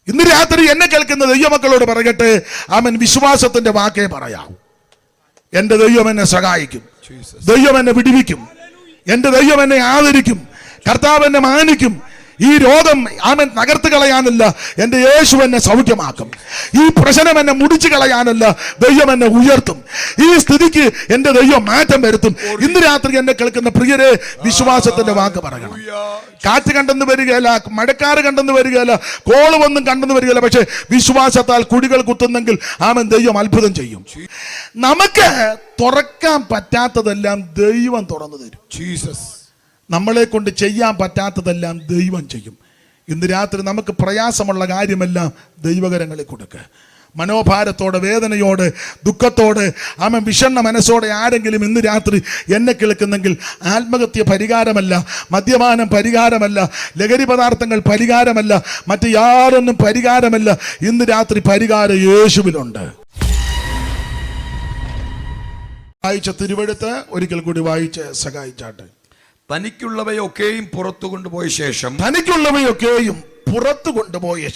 ഇന്ന് രാത്രി എന്നെ കേൾക്കുന്ന ദൈവമക്കളോട് പറയട്ടെ, ആമേൻ, വിശ്വാസത്തിന്റെ വാക്കേ പറയാം. എന്റെ ദൈവം എന്നെ സഹായിക്കും, ദൈവം എന്നെ വിടുവിക്കും, എന്റെ ദൈവം എന്നെ ആദരിക്കും, കർത്താവ് എന്നെ മാനിക്കും. ഈ രോഗം ആമേൻ തകർത്ത് കളയാനല്ല, എന്റെ യേശു എന്നെ സൗഖ്യമാക്കും. ഈ പ്രശ്നം എന്നെ മുടിച്ചു കളയാനല്ല, ദൈവം എന്നെ ഉയർത്തും. ഈ സ്ഥിതിക്ക് എന്റെ ദൈവം മാറ്റം വരുത്തും. ഇന്ന് രാത്രി എന്നെ കേൾക്കുന്ന പ്രിയരെ, വിശ്വാസത്തിന്റെ വാക്ക് പറയണം. കാറ്റ് കണ്ടെന്ന് വരികയല്ല, മഴക്കാറ് കണ്ടെന്ന് വരികയല്ല, കോള് ഒന്നും കണ്ടെന്ന് വരികയല്ല. പക്ഷെ വിശ്വാസത്താൽ കുടികൾ കുത്തുന്നെങ്കിൽ ആമേൻ ദൈവം അത്ഭുതം ചെയ്യും. നമുക്ക് തുറക്കാൻ പറ്റാത്തതെല്ലാം ദൈവം തുറന്നു തരും. ജീസസ്. നമ്മളെ കൊണ്ട് ചെയ്യാൻ പറ്റാത്തതെല്ലാം ദൈവം ചെയ്യും. ഇന്ന് രാത്രി നമുക്ക് പ്രയാസമുള്ള കാര്യമെല്ലാം ദൈവകരങ്ങളിൽ കൊടുക്കുക. മനോഭാരത്തോടെ, വേദനയോടെ, ദുഃഖത്തോടെ, ആമൻ വിഷണ്ണ മനസ്സോടെ ആരെങ്കിലും ഇന്ന് രാത്രി എന്നെ കേൾക്കുന്നെങ്കിൽ, ആത്മഹത്യ പരിഹാരമല്ല, മദ്യപാനം പരിഹാരമല്ല, ലഹരി പദാർത്ഥങ്ങൾ പരിഹാരമല്ല, മറ്റ് യാതൊന്നും പരിഹാരമല്ല. ഇന്ന് രാത്രി പരിഹാരം യേശുവിലുണ്ട്. വായിച്ച തിരുവെഴുത്ത് ഒരിക്കൽ കൂടി വായിച്ച് സഹായിച്ചാട്ടെ. തനിക്കുള്ളവയൊക്കെയും പുറത്തു കൊണ്ടുപോയ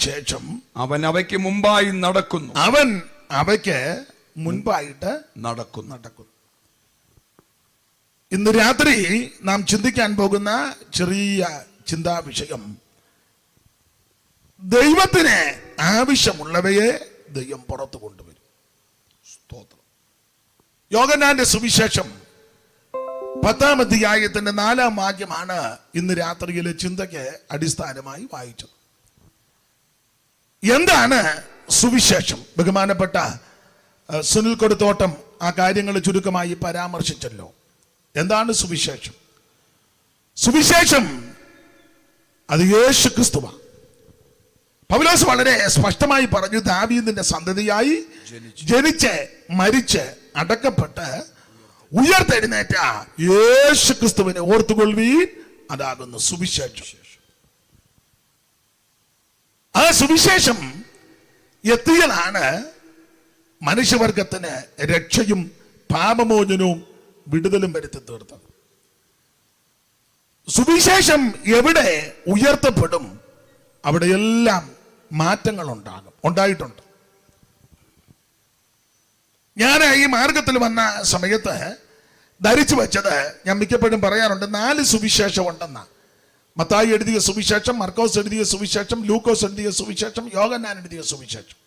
ശേഷം അവൻ അവയ്ക്ക് മുമ്പായി നടക്കുന്നു. അവൻ അവയ്ക്ക് മുൻപായിട്ട് നടക്കുന്നു. ഇന്ന് രാത്രി നാം ചിന്തിക്കാൻ പോകുന്ന ചെറിയ ചിന്താ വിഷയം, ദൈവത്തിന് ആവശ്യമുള്ളവയെ ദൈവം പുറത്തു കൊണ്ടുവരും. സ്തോത്രം. യോഹന്നാന്റെ സുവിശേഷം 10-ാം അധ്യായത്തിന്റെ 4-ാം വാക്യമാണ് ഇന്ന് രാത്രിയിലെ ചിന്തയ്ക്ക് അടിസ്ഥാനമായി വായിച്ചത്. എന്താണ് സുവിശേഷം? ബഹുമാനപ്പെട്ട സുനിൽ കൊടുത്തോട്ടം ആ കാര്യങ്ങൾ ചുരുക്കമായി പരാമർശിച്ചല്ലോ. എന്താണ് സുവിശേഷം? സുവിശേഷം അത് യേശു ക്രിസ്തുവാണ്. പൗലോസ് വളരെ സ്പഷ്ടമായി പറഞ്ഞു, ദാവീദിന്റെ സന്തതിയായി ജനിച്ച് മരിച്ച് അടക്കപ്പെട്ട് ഉയർത്തെഴുന്നേറ്റ യേശു ക്രിസ്തുവിനെ ഓർത്തുകൊള്ളുവീൻ, അതാകുന്നു സുവിശേഷം. ആ സുവിശേഷം എത്തിയതാണ് മനുഷ്യവർഗത്തിന് രക്ഷയും പാപമോചനവും വിടുതലും വരുത്തി തീർത്തത്. സുവിശേഷം എവിടെ ഉയർത്തപ്പെടും, അവിടെയെല്ലാം മാറ്റങ്ങൾ ഉണ്ടായിട്ടുണ്ട്. ഞാൻ ഈ മാർഗത്തിൽ വന്ന സമയത്ത് ധരിച്ചു വെച്ചത്, ഞാൻ മിക്കപ്പോഴും പറയാറുണ്ട്, 4 സുവിശേഷം ഉണ്ടെന്ന. മത്തായി എഴുതിയ സുവിശേഷം, മർക്കോസ് എഴുതിയ സുവിശേഷം, ലൂക്കോസ് എഴുതിയ സുവിശേഷം, യോഹന്നാൻ എഴുതിയ സുവിശേഷം.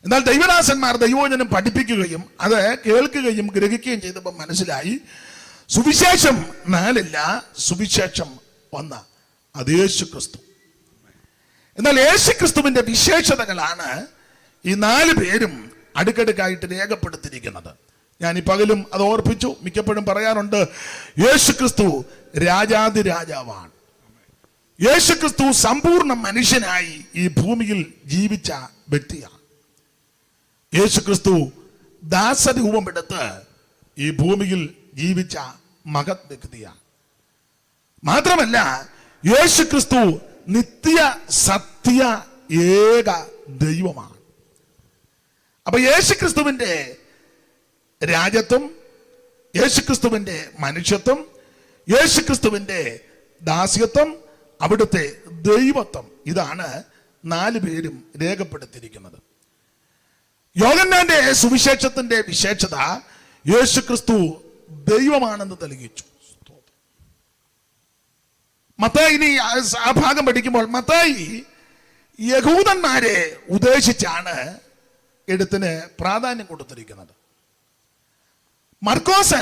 എന്നാൽ ദൈവദാസന്മാർ ദൈവവചനം പഠിപ്പിക്കുകയും അത് കേൾക്കുകയും ഗ്രഹിക്കുകയും ചെയ്തപ്പോൾ മനസ്സിലായി, സുവിശേഷം 4 സുവിശേഷം 1, അത് യേശു ക്രിസ്തു. എന്നാൽ യേശു ക്രിസ്തുവിന്റെ വിശേഷതകളാണ് ഈ 4 പേരും അടുക്കടുക്കായിട്ട് രേഖപ്പെടുത്തിയിരിക്കുന്നത്. ഞാൻ ഈ പകലും അത് ഓർപ്പിച്ചു. മിക്കപ്പോഴും പറയാറുണ്ട്, യേശു ക്രിസ്തു രാജാതിരാജാവാണ്. യേശു ക്രിസ്തു സമ്പൂർണ്ണ മനുഷ്യനായി ഈ ഭൂമിയിൽ ജീവിച്ച വ്യക്തിയാണ്. യേശു ക്രിസ്തു ദാസരൂപമെടുത്ത് ഈ ഭൂമിയിൽ ജീവിച്ച മഹത് വ്യക്തിയാണ്. മാത്രമല്ല യേശു ക്രിസ്തു നിത്യ സത്യ ഏക ദൈവമാണ്. അപ്പൊ യേശുക്രിസ്തുവിന്റെ രാജ്യത്വം, യേശുക്രിസ്തുവിന്റെ മനുഷ്യത്വം, യേശുക്രിസ്തുവിന്റെ ദാസ്യത്വം, അവിടുത്തെ ദൈവത്വം, ഇതാണ് 4 പേരും രേഖപ്പെടുത്തിയിരിക്കുന്നത്. യോഹന്നാന്റെ സുവിശേഷത്തിന്റെ വിശേഷത യേശുക്രിസ്തു ദൈവമാണെന്ന് തെളിയിച്ചു. മത്തായി ആ ഭാഗം പഠിക്കുമ്പോൾ മത്തായി യഹൂദന്മാരെ ഉദ്ദേശിച്ചാണ് എഴുത്തിന് പ്രാധാന്യം കൊടുത്തിരിക്കുന്നത്. മർക്കോസ്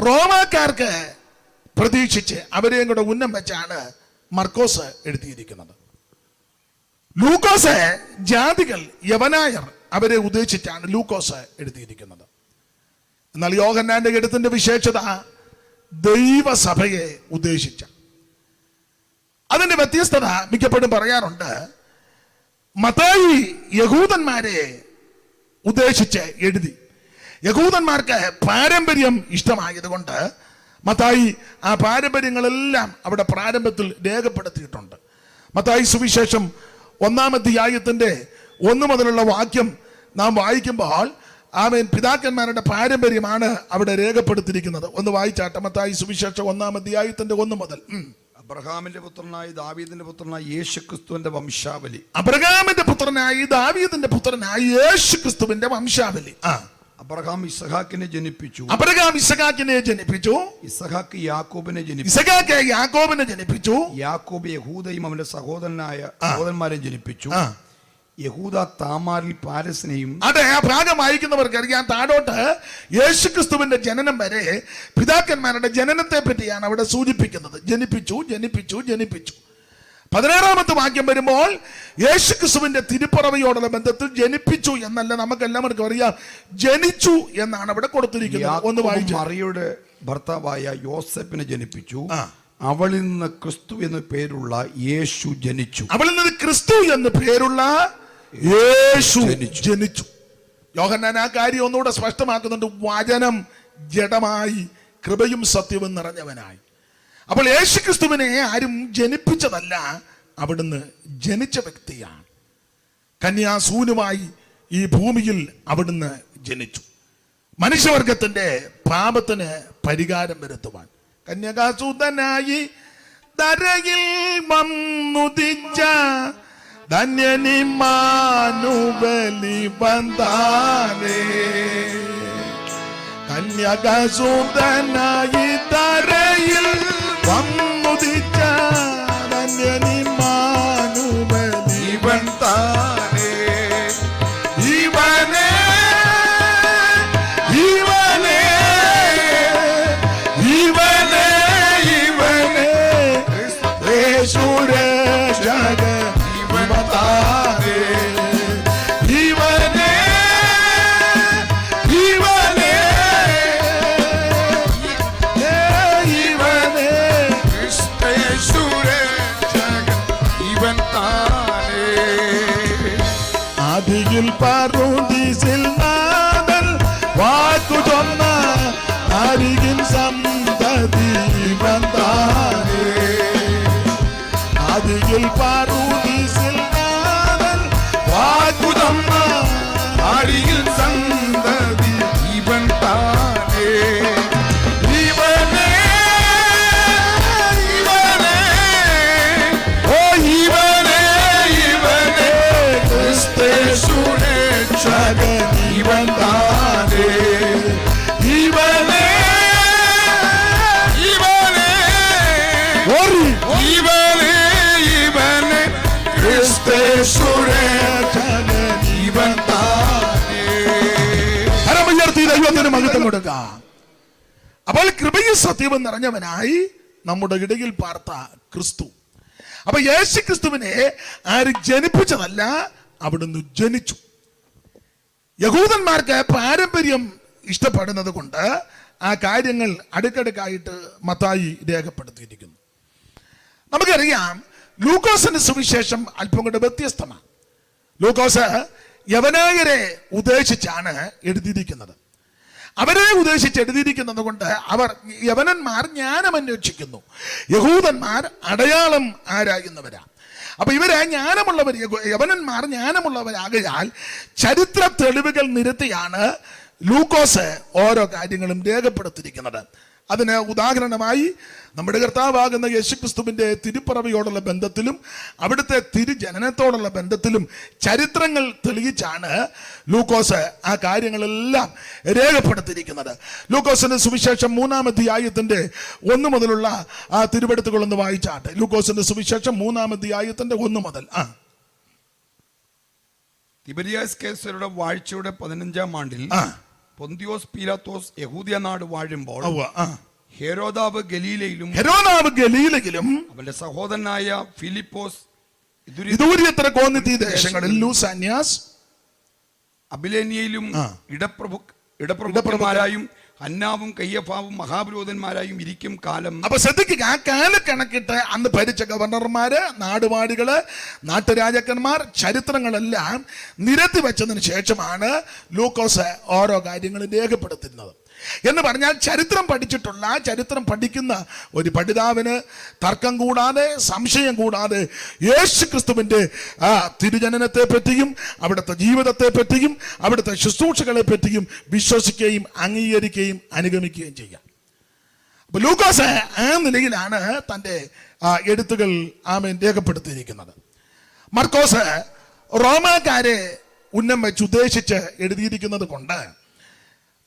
റോമാക്കാർക്ക് പ്രതീക്ഷിച്ച് അവരെയും കൂടെ ഉന്നം വെച്ചാണ് മർക്കോസ് എഴുതിയിരിക്കുന്നത്. ലൂക്കോസ് ജാതികൾ, യവനായർ, അവരെ ഉദ്ദേശിച്ചാണ് ലൂക്കോസ് എഴുതിയിരിക്കുന്നത്. എന്നാൽ യോഹന്നാന്റെ എഴുത്തിന്റെ വിശേഷത ദൈവസഭയെ ഉദ്ദേശിച്ച. അതിന്റെ വ്യത്യസ്തത മിക്കപ്പോഴും പറയാറുണ്ട്, മത്തായി യഹൂദന്മാരെ ഉദ്ദേശിച്ച് എഴുതി. യഹൂദന്മാർക്ക് പാരമ്പര്യം ഇഷ്ടമായതുകൊണ്ട് മത്തായി ആ പാരമ്പര്യങ്ങളെല്ലാം അവിടെ പ്രാരംഭത്തിൽ രേഖപ്പെടുത്തിയിട്ടുണ്ട്. മത്തായി സുവിശേഷം 1-ാം അധ്യായത്തിന്റെ 1 മുതലുള്ള വാക്യം നാം വായിക്കുമ്പോൾ ആമേൻ പിതാക്കന്മാരുടെ പാരമ്പര്യമാണ് അവിടെ രേഖപ്പെടുത്തിയിരിക്കുന്നത്. ഒന്ന് വായിച്ചാട്ടെ, മത്തായി സുവിശേഷം 1-ാം അധ്യായത്തിന്റെ 1 മുതൽ. അബ്രഹാമിന്റെ പുത്രനായ ദാവീദിന്റെ പുത്രനായ യേശുക്രിസ്തുവിന്റെ വംശാവലി. അബ്രഹാമിന്റെ പുത്രനായി ദാവീദിന്റെ പുത്രനായി യേശുക്രിസ്തുവിന്റെ വംശാവലി. അബ്രഹാം ഇസഹാക്കിനെ ജനിപ്പിച്ചു. അബ്രഹാം ഇസഹാക്കിനെ ജനിപ്പിച്ചു. ഇസഹാക്ക് യാക്കോബിനെ ജനിപ്പിച്ചു. ഇസഹാക്ക് യാക്കോബിനെ ജനിപ്പിച്ചു. യാക്കോബ് യഹൂദയും അവന്റെ സഹോദരന്മാരെ ജനിപ്പിച്ചു. യഹൂദ താമാരിൽ പാരസിനെയും. അതെ, ആ ഭാഗം വായിക്കുന്നവർക്ക് അറിയാം. താഴോട്ട് യേശുക്രിസ്തുവിന്റെ ജനനം വരെ പിതാക്കന്മാരുടെ ജനനത്തെ പറ്റിയാണ് അവിടെ സൂചിപ്പിക്കുന്നത്. ജനിപ്പിച്ചു, ജനിപ്പിച്ചു, ജനിപ്പിച്ചു. 16-ാമത്തെ വാക്യം വരുമ്പോൾ യേശുക്രിസ്തുവിന്റെ തിരുപ്പിറവിയോടുള്ള ബന്ധത്തിൽ ജനിപ്പിച്ചു എന്നല്ല, നമുക്ക് എല്ലാവർക്കും അറിയാം, ജനിച്ചു എന്നാണ് അവിടെ കൊടുത്തിരിക്കുന്നത്. ഒന്ന് വായിച്ചു. മറിയയുടെ ഭർത്താവായ യോസെഫിനെ ജനിപ്പിച്ചു. അവളിൽ നിന്ന് ക്രിസ്തു എന്ന് പേരുള്ള യേശു ജനിച്ചു. അവളിൽ നിന്ന് ക്രിസ്തു എന്ന് പേരുള്ള യേശു ജനിച്ചു. യോഹന്നാൻ ആ കാര്യം ഒന്നുകൂടെ സ്പഷ്ടമാക്കുന്നുണ്ട്. വചനം ജഡമായി കൃപയും സത്യവും നിറഞ്ഞവനായി. അപ്പോൾ യേശുക്രിസ്തുവിനെ ആരും ജനിപ്പിച്ചതല്ല, അവിടുന്ന് ജനിച്ച വ്യക്തിയാണ്. കന്യാസൂനുമായി ഈ ഭൂമിയിൽ അവിടുന്ന് ജനിച്ചു. മനുഷ്യവർഗത്തിന്റെ പാപത്തിന് പരിഹാരം വരുത്തുവാൻ കന്യകാസൂതനായി ധരയിൽ വന്നുദിച്ച ധന്യനിമാനുബലി ബന്ധാനേ. കന്യകാസൂതനായി ധരയിൽ വന്നുദിച്ച ധന്യനിമാനുബലി ബന്ധാനേ. ഇവനെ ഇവനെ ഇവനെ ഇവനെ യേശുരക്ഷക ഇവതാനേ. ഇവനെ ഇവനെ ഇവനെ യേശുരക്ഷക ഇവതാനേ. ആദിയിൽ പാറുദീസിൽ നാദൻ വാക്കു ചൊന്ന അരികിൻ സന്തതി ബന്ധാനേ. ആദിയിൽ പാറുദീസിൽ നാദൻ വാക്കു ചൊന്ന അരികിൻ സന്തതി ബന്ധാനേ. ഇവനെ ഇവനെ ഓ ഇവനെ ഇവനെ ക്രിസ്തേശുരേ ഇവന്താനേ. ഇവനെ ഇവനെ ഇവനെ ഇവനെ ക്രിസ്തേശുരേ ഇവന്താനേ. കരമുയർത്തി ദൈവത്തിന് മഹത്വം കൊടുക്കാം. അപ്പോൾ കൃപയും സത്യവും നിറഞ്ഞവനായി നമ്മുടെ ഇടയിൽ പാർത്ത ക്രിസ്തു. അപ്പൊ യേശു ക്രിസ്തുവിനെ ആരും ജനിപ്പിച്ചതല്ല, അവിടുന്ന് ജനിച്ചു. യഹൂദന്മാർക്ക് പാരമ്പര്യം ഇഷ്ടപ്പെടുന്നത് കൊണ്ട് ആ കാര്യങ്ങൾ അടുക്കടുക്കായിട്ട് മത്തായി രേഖപ്പെടുത്തിയിരിക്കുന്നു. നമുക്കറിയാം, ലൂക്കോസിന്റെ സുവിശേഷം അല്പം കൂടെ വ്യത്യസ്തമാണ്. ലൂക്കോസ് യവനായരെ ഉദ്ദേശിച്ചാണ് എഴുതിയിരിക്കുന്നത്. അവരെ ഉദ്ദേശിച്ച് എഴുതിയിരിക്കുന്നത് കൊണ്ട് യവനന്മാർ ജ്ഞാനം അന്വേഷിക്കുന്നു, യഹൂദന്മാർ അടയാളം ആരായുന്നവരാ. അപ്പൊ ഇവരെ ജ്ഞാനമുള്ളവർ, യവനന്മാർ ജ്ഞാനമുള്ളവരാകയാൽ ചരിത്ര തെളിവുകൾ നിരത്തിയാണ് ലൂക്കോസ് ഓരോ കാര്യങ്ങളും രേഖപ്പെടുത്തിയിരിക്കുന്നത്. അതിന് ഉദാഹരണമായി നമ്മുടെ കർത്താവാകുന്ന യേശുക്രിസ്തുവിന്റെ തിരുപ്പിറവിയോടുള്ള ബന്ധത്തിലും അവിടുത്തെ തിരുജനനത്തോടുള്ള ബന്ധത്തിലും ചരിത്രങ്ങൾ തെളിയിച്ചാണ് ലൂക്കോസ് ആ കാര്യങ്ങളെല്ലാം രേഖപ്പെടുത്തിയിരിക്കുന്നത്. ലൂക്കോസിന്റെ സുവിശേഷം 3-ാം അധ്യായത്തിന്റെ 1 മുതലുള്ള ആ തിരുവെടുത്തുകളൊന്ന് വായിച്ചാട്ടെ. ലൂക്കോസിന്റെ സുവിശേഷം 3-ാം അധ്യായത്തിന്റെ 1 മുതൽ. തിബരിയാസ് കേസരുടെ വാഴ്ചയുടെ 15-ാം ആണ്ടിൽ പൊന്തിയോസ് പീലാത്തോസ് യഹൂദിയ നാട് വാഴുമ്പോൾ ഹെരോദാവ് ഗലീലയിലും അവന്റെ സഹോദരനായ ഫിലിപ്പോസ് ഇദൂര്യത്ര കോന്നിത്തി ദേശങ്ങളിൽ ലൂസാന്യാസ് അബിലേനിയയിലും ഇടപ്രഭുക്കന്മാരായും ഹന്നാവും കയ്യഫാവും മഹാപുരോഹിതന്മാരായും ഇരിക്കും കാലം. അപ്പൊ ശ്രദ്ധിക്കുക, ആ കാലക്കണക്കിട്ട് അന്ന് ഭരിച്ച ഗവർണർമാര്, നാടുവാഴികള്, നാട്ടുരാജാക്കന്മാർ, ചരിത്രങ്ങളെല്ലാം നിരത്തി വെച്ചതിന് ശേഷമാണ് ലൂക്കോസ് ഓരോ കാര്യങ്ങളും രേഖപ്പെടുത്തുന്നത്. എന്ന് പറഞ്ഞാൽ ചരിത്രം പഠിച്ചിട്ടുള്ള, ചരിത്രം പഠിക്കുന്ന ഒരു പഠിതാവിന് തർക്കം കൂടാതെ, സംശയം കൂടാതെ യേശു ക്രിസ്തുവിന്റെ തിരുജനനത്തെ പറ്റിയും അവിടുത്തെ ജീവിതത്തെ പറ്റിയും അവിടുത്തെ ശുശ്രൂഷകളെ പറ്റിയും വിശ്വസിക്കുകയും അംഗീകരിക്കുകയും അനുഗമിക്കുകയും ചെയ്യാം. ലൂക്കോസ് ആ നിലയിലാണ് തൻ്റെ എഴുത്തുകൾ ആമേൻ രേഖപ്പെടുത്തിയിരിക്കുന്നത്. മർക്കോസ് റോമാക്കാരെ ഉന്നം വെച്ച് ഉദ്ദേശിച്ച് എഴുതിയിരിക്കുന്നത് കൊണ്ട്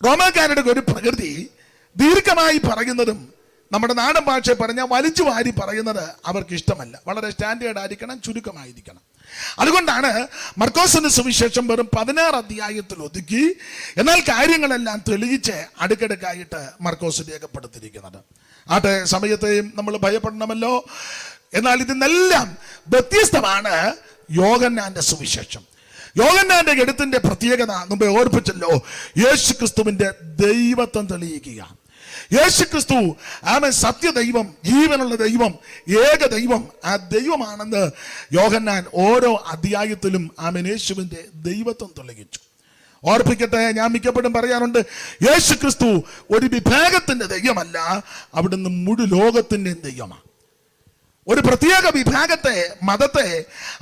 റോമാക്കാരുടെ ഒരു പ്രകൃതി ദീർഘമായി പറയുന്നതും നമ്മുടെ നാടൻ ഭാഷ പറഞ്ഞാൽ വലിച്ചു വാരി പറയുന്നത് അവർക്ക് ഇഷ്ടമല്ല. വളരെ സ്റ്റാൻഡേർഡ് ആയിരിക്കണം, ചുരുക്കമായിരിക്കണം. അതുകൊണ്ടാണ് മർക്കോസിന്റെ സുവിശേഷം വെറും 16 അധ്യായത്തിൽ ഒതുക്കി, എന്നാൽ കാര്യങ്ങളെല്ലാം തെളിയിച്ച് അടുക്കടുക്കായിട്ട് മർക്കോസ് രേഖപ്പെടുത്തിയിരിക്കുന്നത്. ആട്ടെ, സമയത്തെയും നമ്മൾ ഭയപ്പെടണമല്ലോ. എന്നാൽ ഇതിനെല്ലാം വ്യത്യസ്തമാണ് യോഹന്നാന്റെ സുവിശേഷം. യോഹന്നാന്റെ എഴുത്തിന്റെ പ്രത്യേകത മുമ്പേ ഓർപ്പിച്ചല്ലോ, യേശു ക്രിസ്തുവിന്റെ ദൈവത്വം തെളിയിക്കുക. യേശു ക്രിസ്തു ആമൻ സത്യദൈവം, ജീവനുള്ള ദൈവം, ഏക ദൈവം, ആ ദൈവമാണെന്ന് യോഹന്നാൻ ഓരോ അധ്യായത്തിലും ആമൻ യേശുവിന്റെ ദൈവത്വം തെളിയിച്ചു. ഓർപ്പിക്കട്ടെ, ഞാൻ മിക്കപ്പോഴും പറയാറുണ്ട്, യേശു ക്രിസ്തു ഒരു വിഭാഗത്തിന്റെ ദൈവമല്ല, അവിടുന്ന് മുഴു ലോകത്തിന്റെയും ദൈവമാണ്. ഒരു പ്രത്യേക വിഭാഗത്തെ, മതത്തെ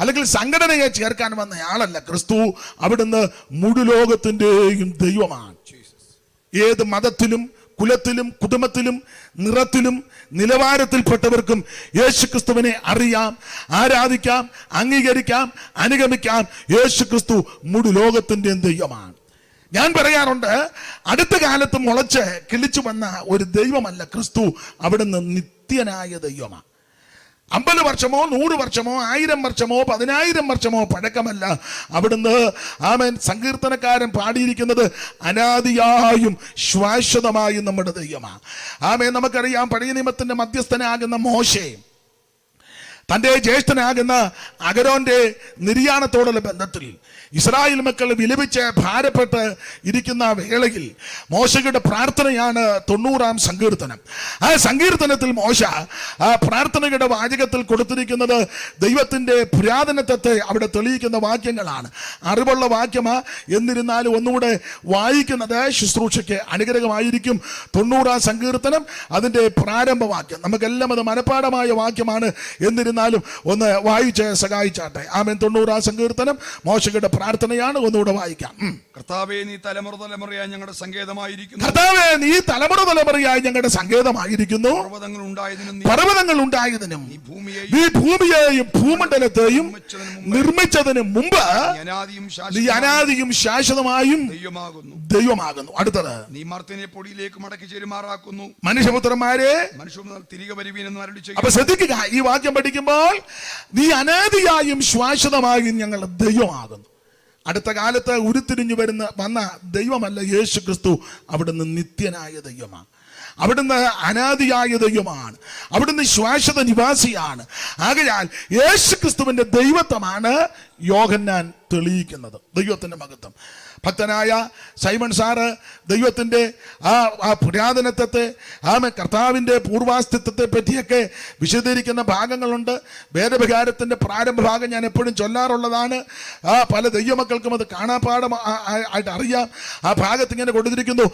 അല്ലെങ്കിൽ സംഘടനയെ ചേർക്കാൻ വന്ന ആളല്ല ക്രിസ്തു. അവിടുന്ന് മുഴു ലോകത്തിന്റെയും ദൈവമാണ്. ഏത് മതത്തിലും കുലത്തിലും കുടുംബത്തിലും നിറത്തിലും നിലവാരത്തിൽപ്പെട്ടവർക്കും യേശു ക്രിസ്തുവിനെ അറിയാം, ആരാധിക്കാം, അംഗീകരിക്കാം, അനുഗമിക്കാം. യേശു ക്രിസ്തു മുഴു ലോകത്തിന്റെയും ദൈവമാണ്. ഞാൻ പറയാറുണ്ട്, അടുത്ത കാലത്ത് മുളച്ച് കിളിച്ചു വന്ന ഒരു ദൈവമല്ല ക്രിസ്തു. അവിടുന്ന് നിത്യനായ ദൈവമാണ്. 50 വർഷമോ 100 വർഷമോ 1000 വർഷമോ 10,000 വർഷമോ പഴക്കമല്ല. അവിടുന്ന് ആമേൻ സങ്കീർത്തനക്കാരൻ പാടിയിരിക്കുന്നത് അനാദിയായും ശാശ്വതമായും നമ്മുടെ ദൈവമാണ്. ആമേൻ നമുക്കറിയാം, പഴയ നിയമത്തിന്റെ മധ്യസ്ഥനാകുന്ന മോശെ തൻ്റെ ജ്യേഷ്ഠനാകുന്ന അഹരോന്റെ നിര്യാണത്തോടുള്ള ബന്ധത്തിൽ ഇസ്രായേൽ മക്കൾ വിലപിച്ച് ഭാരപ്പെട്ട് ഇരിക്കുന്ന വേളയിൽ മോശയുടെ പ്രാർത്ഥനയാണ് 90-ാം സങ്കീർത്തനം. ആ സങ്കീർത്തനത്തിൽ മോശ ആ പ്രാർത്ഥനയുടെ വാചകത്തിൽ കൊടുത്തിരിക്കുന്നത് ദൈവത്തിന്റെ പുരാതനത്വത്തെ അവിടെ തെളിയിക്കുന്ന വാക്യങ്ങളാണ്. അറിവുള്ള വാക്യമാ, എന്നിരുന്നാലും ഒന്നുകൂടെ വായിക്കുന്നത് ശുശ്രൂഷയ്ക്ക് അനുഗ്രഹമായിരിക്കും. 90-ാം സങ്കീർത്തനം അതിന്റെ പ്രാരംഭ വാക്യം, നമുക്കെല്ലാം അത് മനഃപ്പാഠമായ വാക്യമാണ്. എന്നിരുന്നാലും ഒന്ന് വായിച്ച് സഹായിച്ചാട്ടെ. ആമേൻ. 90-ാം സങ്കീർത്തനം മോശയുടെ പ്രാർത്ഥനയാണ്. ഒന്നുകൂടെ വായിക്കാം. കർത്താവേ, നീ തലമുറ തലമുറയായി ഞങ്ങളുടെ സങ്കേതമായിരിക്കുന്നു. കർത്താവേ, നീ തലമുറ തലമുറയായി ഞങ്ങളുടെ സങ്കേതമായിരിക്കുന്നു. പർവ്വതങ്ങൾ ഉണ്ടായതിനും നീ ഭൂമിയെയും ഭൂമണ്ഡലത്തെയും നിർമ്മിച്ചതിന് മുമ്പ് നീ അനാദിയും ശാശ്വതമായും ദൈവമാകുന്നു. അടുത്തത്, നീ മർത്യനെ പൊടിയിലേക്ക് മടക്കി ചേരുമാറാക്കുന്നു. മനുഷ്യപുത്രന്മാരെ തിരികെ വരുവീനെന്ന് അരുളിച്ചെയ്യുന്നു. അപ്പൊ ശ്രദ്ധിക്കുക, ഈ വാക്യം പഠിക്കുമ്പോൾ നീ അനാദിയായും ശാശ്വതമായും ഞങ്ങളുടെ ദൈവമാകുന്നു. അടുത്ത കാലത്ത് ഉരുത്തിരിഞ്ഞു വന്ന ദൈവമല്ല യേശു ക്രിസ്തു. അവിടുന്ന് നിത്യനായ ദൈവമാണ്. അവിടുന്ന് അനാദിയായ ദൈവമാണ്. അവിടുന്ന് ശാശ്വത നിവാസിയാണ്. ആകയാൽ യേശു ക്രിസ്തുവിന്റെ ദൈവത്വമാണ് യോഹന്നാൻ തെളിയിക്കുന്നത്. ദൈവത്തിന്റെ മഹത്വം. ഭക്തനായ സൈമൺ സാറ് ദൈവത്തിൻ്റെ ആ പുരാതനത്വത്തെ, കർത്താവിൻ്റെ പൂർവാസ്തിത്വത്തെ പറ്റിയൊക്കെ വിശദീകരിക്കുന്ന ഭാഗങ്ങളുണ്ട്. വേദവികാരത്തിൻ്റെ പ്രാരംഭ ഭാഗം ഞാൻ എപ്പോഴും ചൊല്ലാറുള്ളതാണ്. പല ദൈവമക്കൾക്കും അത് കാണാപ്പാഠം ആയിട്ട് അറിയാം. ആ ഭാഗത്ത് ഇങ്ങനെ കൊടുത്തിരിക്കുന്നു,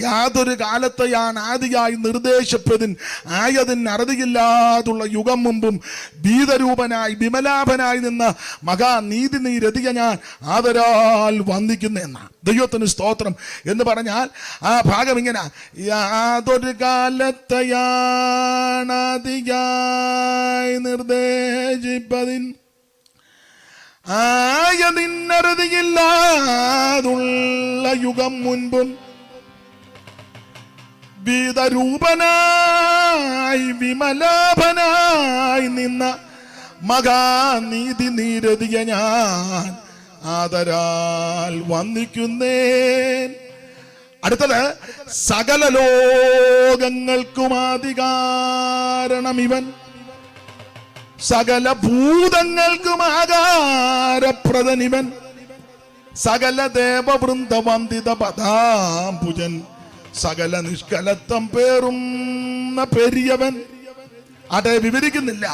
യാതൊരു കാലത്തെയാണ് ആദിയായി നിർദ്ദേശപ്പതിൻ ആയതിന് അറുതിയില്ലാതുള്ള യുഗം മുമ്പും ഭീതരൂപനായി വിമലാഭനായി നിന്ന മഹാനീതി നീരധിക ഞാൻ ആദരാൽ വന്ദിക്കുന്നു എന്ന ദൈവത്തിന് സ്തോത്രം എന്ന് പറഞ്ഞാൽ ആ ഭാഗം ഇങ്ങനെ, യാതൊരു കാലത്തെയാണതിയായി നിർദ്ദേശിപ്പതിൻ ആയതിന്നറുതിയില്ലാതുള്ള യുഗം മുൻപും ഭീതരൂപനായി വിമലാഭനായി നിന്ന മഹാനീതി നീരധിക ഞാൻ ആദരാൽ വന്ദിക്കുന്നേൻ. അടുത്തത്, സകല ലോകങ്ങൾക്കും അധികാരണം ഇവൻ, സകല ഭൂതങ്ങൾക്കും ആകാരപ്രദൻ ഇവൻ, സകല ദേവവൃന്ദ വന്ദിത പദാംബുജൻ, സകല നിഷ്കലത്വം പേറുന്ന പെരിയവൻ. അതെ, വിവരിക്കുന്നില്ല.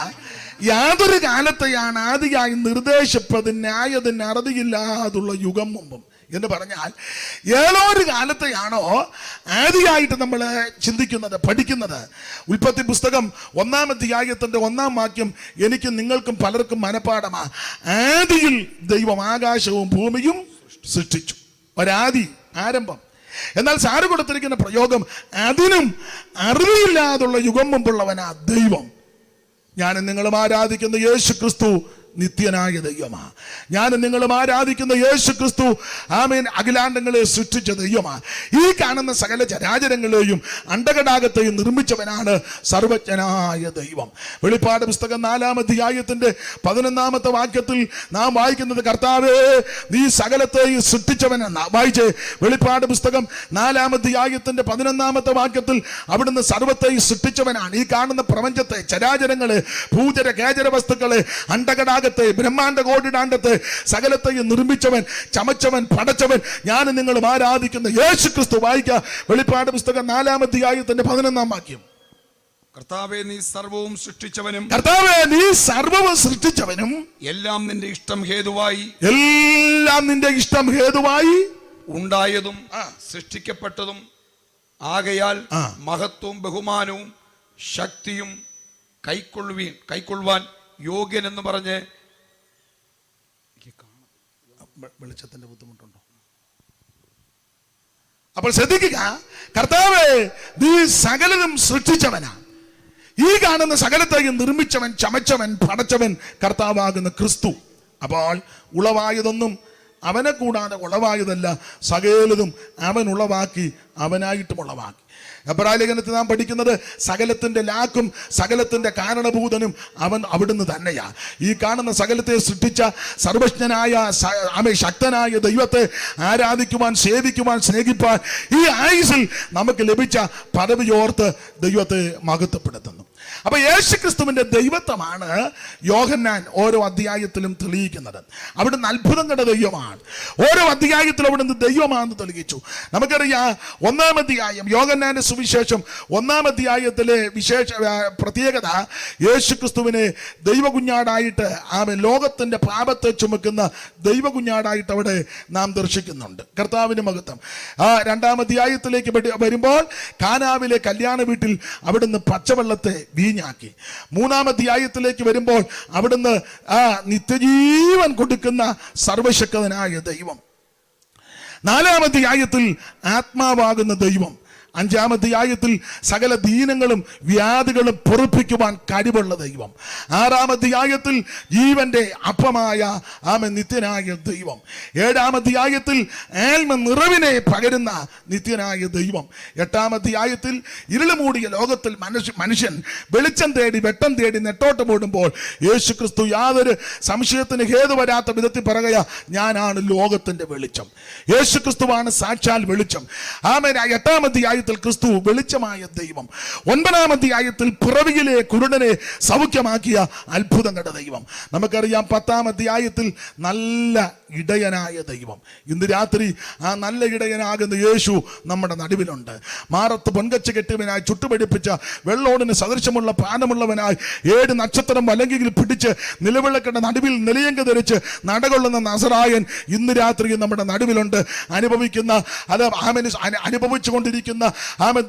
യാതൊരു കാലത്തെയാണ് ആദിയായി നിർദ്ദേശപ്പതിന് ആയതിന് അറുതിയില്ലാതുള്ള യുഗം മുമ്പും എന്ന് പറഞ്ഞാൽ ഏതൊരു കാലത്തെയാണോ ആദിയായിട്ട് നമ്മൾ ചിന്തിക്കുന്നത്, പഠിക്കുന്നത്. ഉൽപ്പത്തി പുസ്തകം 1-ാം അധ്യായത്തിന്റെ 1-ാം വാക്യം എനിക്കും നിങ്ങൾക്കും പലർക്കും മനഃപ്പാഠമാ. ആദിയിൽ ദൈവം ആകാശവും ഭൂമിയും സൃഷ്ടിച്ചു. ഒരാദി, ആരംഭം. എന്നാൽ സാറ് കൊടുത്തിരിക്കുന്ന പ്രയോഗം അതിനും അറിവില്ലാതുള്ള യുഗം മുമ്പുള്ളവനാ ദൈവം. ഞാനും നിങ്ങളും ആരാധിക്കുന്ന യേശു ക്രിസ്തു നിത്യനായ ദൈവമാ. ഞാനും നിങ്ങളും ആരാധിക്കുന്ന യേശു ക്രിസ്തു ആമേൻ അഖിലാണ്ടങ്ങളെ സൃഷ്ടിച്ച ദൈവമാ. ഈ കാണുന്ന സകല ചരാചരങ്ങളെയും അണ്ടകടാകത്തെയും നിർമ്മിച്ചവനാണ് സർവജ്ഞനായ ദൈവം. വെളിപ്പാട് പുസ്തകം 4-ാം അധ്യായത്തിന്റെ 11-ാമത്തെ വാക്യത്തിൽ നാം വായിക്കുന്നത്, കർത്താവേ നീ സകലത്തെയും സൃഷ്ടിച്ചവനെന്നാ. വായിച്ചേ, വെളിപ്പാട് പുസ്തകം 4-ാം അധ്യായത്തിന്റെ 11-ാമത്തെ വാക്യത്തിൽ അവിടുന്ന് സർവത്തെയും സൃഷ്ടിച്ചവനാണ്. ഈ കാണുന്ന പ്രപഞ്ചത്തെ, ചരാചരങ്ങളെ, ഭൂചര കേചര വസ്തുക്കളെ, അണ്ടകടാ ബ്രഹ്മാണ്ട കോടിടാണ്ടത്തെ സകലത്തെയും നിർമ്മിച്ചവൻ, ചമച്ചവൻ, പടച്ചവൻ ഞാനും നിങ്ങളും ആരാധിക്കുന്ന യേശു ക്രിസ്തു. വായിക്കുക വെളിപ്പാട് പുസ്തകം 4-ാം അധ്യായത്തിന്റെ 11-ാം വാക്യം. കർത്താവേ നീ സർവവും സൃഷ്ടിച്ചവനും, കർത്താവേ നീ സർവവും സൃഷ്ടിച്ചവനും, എല്ലാം നിന്റെ ഇഷ്ടം ഹേതുവായി, എല്ലാം നിന്റെ ഇഷ്ടം ഹേതുവായി ഉണ്ടായതും സൃഷ്ടിക്കപ്പെട്ടതും ആകയാൽ മഹത്വവും ബഹുമാനവും ശക്തിയും കൈക്കൊള്ളുവാൻ യോഗ്യൻ എന്ന് പറഞ്ഞ്. വെളിച്ചത്തിന്റെ ബുദ്ധിമുട്ടുണ്ടോ? അപ്പോൾ ശ്രദ്ധിക്കുക, കർത്താവേ നീ സകലതും സൃഷ്ടിച്ചവനാ. ഈ കാണുന്ന സകലത്തെയും നിർമ്മിച്ചവൻ, ചമച്ചവൻ, പടച്ചവൻ കർത്താവാകുന്ന ക്രിസ്തു. അപ്പോൾ ഉളവായതൊന്നും അവനെ കൂടാതെ ഉളവായതല്ല, സകലതും അവൻ ഉളവാക്കി, അവനായിട്ടും ഉളവാക്കി. എബ്രായ ലേഖനത്തിൽ നാം പഠിക്കുന്നത് സകലത്തിന്റെ ലാക്കും സകലത്തിന്റെ കാരണഭൂതനും അവൻ അവിടുന്ന് തന്നെയാ. ഈ കാണുന്ന സകലത്തെ സൃഷ്ടിച്ച സർവജ്ഞനായ ശക്തനായ ദൈവത്തെ ആരാധിക്കുവാൻ, സേവിക്കുവാൻ, സ്നേഹിപ്പാൻ ഈ ആയുസിൽ നമുക്ക് ലഭിച്ച പദവിയോർത്ത് ദൈവത്തെ മഹത്വപ്പെടുത്തുന്നു. അപ്പൊ യേശുക്രിസ്തുവിന്റെ ദൈവത്വമാണ് യോഹന്നാൻ ഓരോ അധ്യായത്തിലും തെളിയിക്കുന്നത്. അവിടുന്ന് അത്ഭുതങ്ങളുടെ ദൈവമാണ്. ഓരോ അധ്യായത്തിലും അവിടുന്ന് ദൈവമാണെന്ന് തെളിയിച്ചു. നമുക്കറിയാം 1-ാം അധ്യായം യോഹന്നാന്റെ സുവിശേഷം 1-ാം അധ്യായത്തിലെ പ്രത്യേകത യേശുക്രിസ്തുവിനെ ദൈവകുഞ്ഞാടായിട്ട് ലോകത്തിന്റെ പാപത്തെ ചുമക്കുന്ന ദൈവകുഞ്ഞാടായിട്ട് അവിടെ നാം ദർശിക്കുന്നുണ്ട്. കർത്താവിന് മഹത്വം. 2-ാം അധ്യായത്തിലേക്ക് വരുമ്പോൾ കാനാവിലെ കല്യാണ വീട്ടിൽ അവിടുന്ന് പച്ചവെള്ളത്തെ വീഞ്ഞാക്കി. 3-ാം അധ്യായത്തിലേക്ക് വരുമ്പോൾ അവിടുന്ന് നിത്യജീവൻ കൊടുക്കുന്ന സർവശക്തനായ ദൈവം. 4-ാം അധ്യായത്തിൽ ആത്മാവാകുന്ന ദൈവം. 5-ാം അധ്യായത്തിൽ സകല ദീനങ്ങളും വ്യാധികളും പൊറുപ്പിക്കുവാൻ കഴിവുള്ള ദൈവം. 6-ാം അധ്യായത്തിൽ ജീവന്റെ അപ്പമായ നിത്യനായ ദൈവം. 7-ാം അധ്യായത്തിൽ ആത്മ നിറവിനെ പകരുന്ന നിത്യനായ ദൈവം. 8-ാം അധ്യായത്തിൽ ഇരുള് മൂടിയ ലോകത്തിൽ മനുഷ്യൻ വെളിച്ചം തേടി, വെട്ടം തേടി നെട്ടോട്ട് ഓടുമ്പോൾ യേശുക്രിസ്തു യാതൊരു സംശയത്തിന് ഹേതു വരാത്ത വിധത്തിൽ പറയുക, ഞാനാണ് ലോകത്തിന്റെ വെളിച്ചം. യേശുക്രിസ്തുവാണ് സാക്ഷാൽ വെളിച്ചം. 8-ാം അധ്യായത്തിൽ ക്രിസ്തു വെളിച്ചമായ ദൈവം. 9-ാം അധ്യായത്തിൽ പിറവിയിലെ കുരുടനെ സൗഖ്യമാക്കിയ അത്ഭുതങ്ങളുടെ ദൈവം. നമുക്കറിയാം 10-ാം അധ്യായത്തിൽ നല്ല ഇടയനായ ദൈവം. ഇന്ന് രാത്രി ആ നല്ല ഇടയനാകുന്ന യേശു നമ്മുടെ നടുവിലുണ്ട്. മാറത്ത് പൊൻകച്ച കെട്ടിയവനായി, ചുട്ടുപിടിപ്പിച്ച വെള്ളോടിന് സദൃശമുള്ള പാനമുള്ളവനായി, 7 നക്ഷത്രം വലങ്കിയിൽ പിടിച്ച് നിലവിളക്കയുടെ നടുവിൽ നിലയങ്ക ധരിച്ച് നടകൊള്ളുന്ന നസറായൻ ഇന്ന് രാത്രി നമ്മുടെ നടുവിലുണ്ട്. അനുഭവിച്ചുകൊണ്ടിരിക്കുന്ന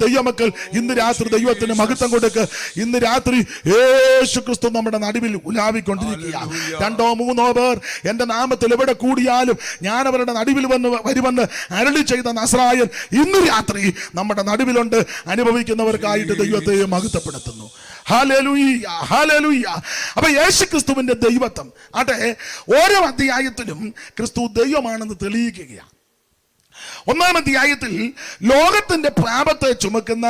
ദൈവമക്കൾ ഇന്ന് രാത്രി ദൈവത്തിന് മഹത്വം കൊടുക്ക്. ഇന്ന് രാത്രി യേശുക്രിസ്തു നമ്മുടെ നടുവിൽ ഉലാവിക്കൊണ്ടിരിക്കുക. 2-3 പേർ എന്റെ നാമത്തിൽ എവിടെ കൂടിയാലും ഞാൻ അവരുടെ നടുവിൽ വരുമെന്ന് അരുളി ചെയ്ത നസറായൻ ഇന്ന് രാത്രി നമ്മുടെ നടുവിലുണ്ട്. അനുഭവിക്കുന്നവർക്കായിട്ട് ദൈവത്തെ മഹത്വപ്പെടുത്തുന്നു. Hallelujah, hallelujah. അപ്പൊ യേശുക്രിസ്തുവിന്റെ ദൈവത്വം ആട്ടെ ഓരോ അധ്യായത്തിലും ക്രിസ്തു ദൈവമാണെന്ന് തെളിയിക്കുകയാണ്. 1-ാം അധ്യായത്തിൽ ലോകത്തിന്റെ പാപത്തെ ചുമക്കുന്ന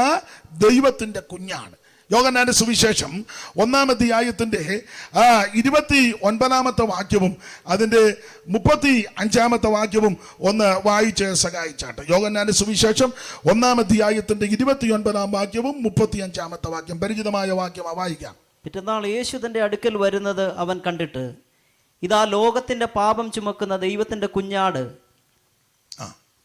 ദൈവത്തിന്റെ കുഞ്ഞാണ്. യോഹന്നാന്റെ സുവിശേഷം 1-ാം അധ്യായത്തിന്റെ 29-ാമത്തെ വാക്യവും അതിന്റെ 35-ാമത്തെ വാക്യവും ഒന്ന് വായിച്ച് സഹായിച്ചാട്ടെ. യോഹന്നാന്റെ സുവിശേഷം 1-ാം അധ്യായത്തിന്റെ 29-ാം വാക്യവും 35-ാമത്തെ വാക്യം പരിചിതമായ വാക്യം വായിക്കാം. പിറ്റന്നാൾ യേശു തന്റെ അടുക്കൽ വരുന്നത് അവൻ കണ്ടിട്ട്, ഇതാ ലോകത്തിന്റെ പാപം ചുമക്കുന്ന ദൈവത്തിന്റെ കുഞ്ഞാട്.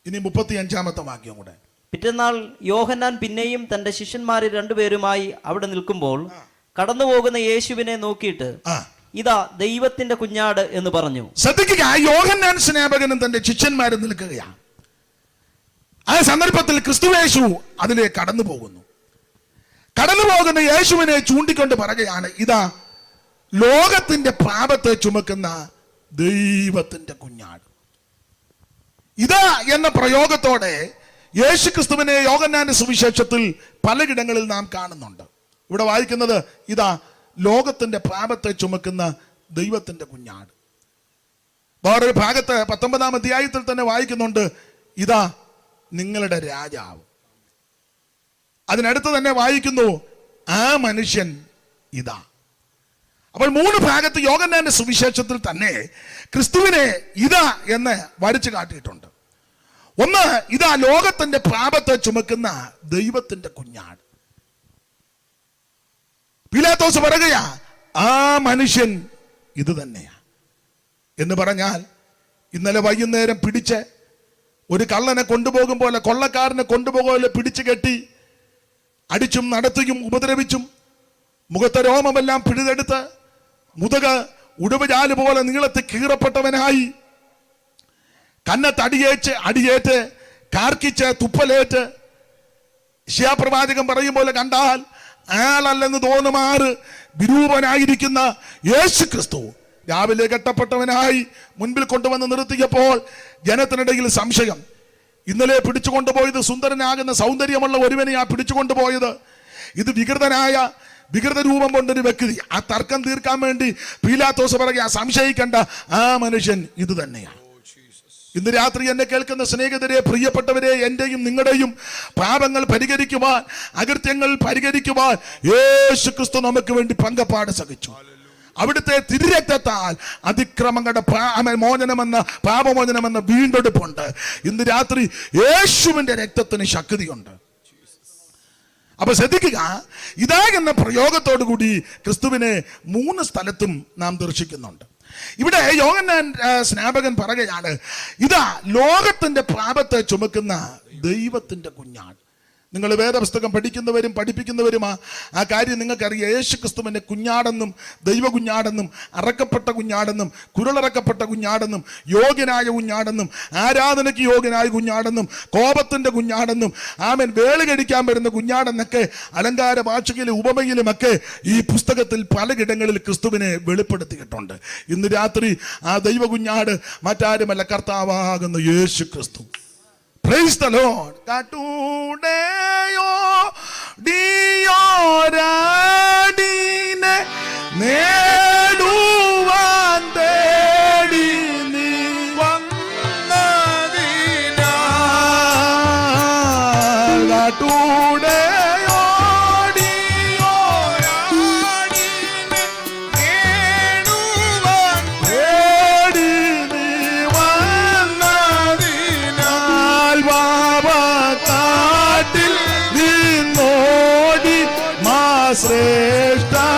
ഇനി 35-ാമത്തെ വാക്യം കൂടെ. പിറ്റന്നാൾ യോഹന്നാൻ പിന്നെയും തന്റെ ശിഷ്യന്മാരിൽ 2 പേരുമായി അവിടെ നിൽക്കുമ്പോൾ കടന്നുപോകുന്ന യേശുവിനെ നോക്കിയിട്ട്, ഇതാ ദൈവത്തിന്റെ കുഞ്ഞാട് എന്ന് പറഞ്ഞു. ശ്രദ്ധിക്കുക, യോഹന്നാൻ സ്നാപകനും തന്റെ ശിഷ്യന്മാരും നിൽക്കുകയാണ്. ആ സന്ദർഭത്തിൽ ക്രിസ്തുയേശു അതിലേക്ക് കടന്നു പോകുന്ന യേശുവിനെ ചൂണ്ടിക്കൊണ്ട് പറയുകയാണ്, ഇതാ ലോകത്തിന്റെ പാപത്തെ ചുമക്കുന്ന ദൈവത്തിന്റെ കുഞ്ഞാട്. ഇതാ എന്ന പ്രയോഗത്തോടെ യേശു ക്രിസ്തുവിനെ യോഹന്നാന്റെ സുവിശേഷത്തിൽ പലയിടങ്ങളിൽ നാം കാണുന്നുണ്ട്. ഇവിടെ വായിക്കുന്നത് ഇതാ ലോകത്തിന്റെ പാപത്തെ ചുമക്കുന്ന ദൈവത്തിന്റെ കുഞ്ഞാട്. വേറൊരു ഭാഗത്ത് 19-ാം അധ്യായത്തിൽ തന്നെ വായിക്കുന്നുണ്ട് ഇതാ നിങ്ങളുടെ രാജാവ്. അതിനടുത്ത് തന്നെ വായിക്കുന്നു ആ മനുഷ്യൻ ഇതാ. അപ്പോൾ 3 ഭാഗത്ത് യോഹന്നാന്റെ സുവിശേഷത്തിൽ തന്നെ ക്രിസ്തുവിനെ ഇതാ എന്ന് വരച്ചു കാട്ടിയിട്ടുണ്ട്. ഒന്ന്, ഇതാ ലോകത്തിന്റെ പാപത്തെ ചുമക്കുന്ന ദൈവത്തിന്റെ കുഞ്ഞാട്. പീലാത്തോസ് പറയുകയാ ആ മനുഷ്യൻ ഇത് തന്നെയാ എന്ന് പറഞ്ഞാൽ, ഇന്നലെ വൈകുന്നേരം പിടിച്ച് ഒരു കള്ളനെ കൊണ്ടുപോകും പോലെ, കൊള്ളക്കാരനെ കൊണ്ടുപോകും പോലെ പിടിച്ചു കെട്ടി അടിച്ചും നടത്തിയും ഉപദ്രവിച്ചും മുഖത്തെ രോമമെല്ലാം പിഴുതെടുത്ത് മുതുക ഉടുവുചാല് പോലെ നീളത്തിൽ കീറപ്പെട്ടവനായി കന്നത്തടിയേറ്റ് അടിയേറ്റ് കാർക്കിച്ച് തുപ്പലേറ്റ് ശിയാപ്രവാചകൻ പറയും പോലെ കണ്ടാൽ ആളല്ലെന്ന് തോന്നുമാറ് വിരൂപനായിരിക്കുന്ന യേശു ക്രിസ്തു രാവിലെ കെട്ടപ്പെട്ടവനായി മുൻപിൽ കൊണ്ടുവന്ന് നിർത്തിയപ്പോൾ ജനത്തിനിടയിൽ സംശയം. ഇന്നലെ പിടിച്ചുകൊണ്ടുപോയത് സുന്ദരനാകുന്ന സൗന്ദര്യമുള്ള ഒരുവനെയാ പിടിച്ചുകൊണ്ടുപോയത്. ഇത് വികൃത രൂപം കൊണ്ടൊരു വ്യക്തി. ആ തർക്കം തീർക്കാൻ വേണ്ടി പീലാത്തോസ് പറയുക സംശയിക്കേണ്ട, ആ മനുഷ്യൻ ഇത് തന്നെയാണ്. ഇന്ന് രാത്രി എന്നെ കേൾക്കുന്ന സ്നേഹിതരെ, പ്രിയപ്പെട്ടവരെ, എന്റെയും നിങ്ങളുടെയും പാപങ്ങൾ പരിഹരിക്കുവാൻ, അകൃത്യങ്ങൾ പരിഹരിക്കുവാൻ യേശു ക്രിസ്തു നമുക്ക് വേണ്ടി പങ്കപ്പാട് സഹിച്ചു. അവിടുത്തെ തിരുരക്തത്താൽ അതിക്രമങ്ങളുടെ പാപമോചനമെന്ന വീണ്ടെടുപ്പുണ്ട്. ഇന്ന് രാത്രി യേശുവിന്റെ രക്തത്തിന് ശക്തിയുണ്ട്. അപ്പൊ ശ്രദ്ധിക്കുക, ഇതാ എന്ന പ്രയോഗത്തോടു കൂടി ക്രിസ്തുവിനെ 3 സ്ഥലത്തും നാം ദർശിക്കുന്നുണ്ട്. ഇവിടെ യോഹന്നാൻ സ്നാപകൻ പറയുകയാണ് ഇതാ ലോകത്തിന്റെ പാപത്തെ ചുമക്കുന്ന ദൈവത്തിന്റെ കുഞ്ഞാട്. നിങ്ങൾ വേദപുസ്തകം പഠിക്കുന്നവരും പഠിപ്പിക്കുന്നവരുമാ ആ കാര്യം നിങ്ങൾക്കറിയാം. യേശു ക്രിസ്തുവിന്റെ കുഞ്ഞാടെന്നും ദൈവ കുഞ്ഞാടെന്നും അറക്കപ്പെട്ട കുഞ്ഞാടെന്നും കുരുളറക്കപ്പെട്ട കുഞ്ഞാടെന്നും യോഗ്യനായ കുഞ്ഞാടെന്നും ആരാധനയ്ക്ക് യോഗ്യനായ കുഞ്ഞാടെന്നും കോപത്തിന്റെ കുഞ്ഞാടെന്നും ആമേൻ വേളുകടിക്കാൻ വരുന്ന കുഞ്ഞാടെന്നൊക്കെ അലങ്കാര ഭാഷയിലും ഉപമയിലുമൊക്കെ ഈ പുസ്തകത്തിൽ പലയിടങ്ങളിൽ ക്രിസ്തുവിനെ വെളിപ്പെടുത്തിയിട്ടുണ്ട്. ഇന്ന് രാത്രി ആ ദൈവ കുഞ്ഞാട് മറ്റാരുമല്ല, കർത്താവാകുന്ന യേശു ക്രിസ്തു. Praise the Lord. Katudeyo diyoradine neduvan tedi ni vannadina. Katudeyo diyoradine neduvan tedi ni vannadina. പാപക്കാട്ടിൽ നിന്നോടി മാ ശ്രേഷ്ഠയിടയേ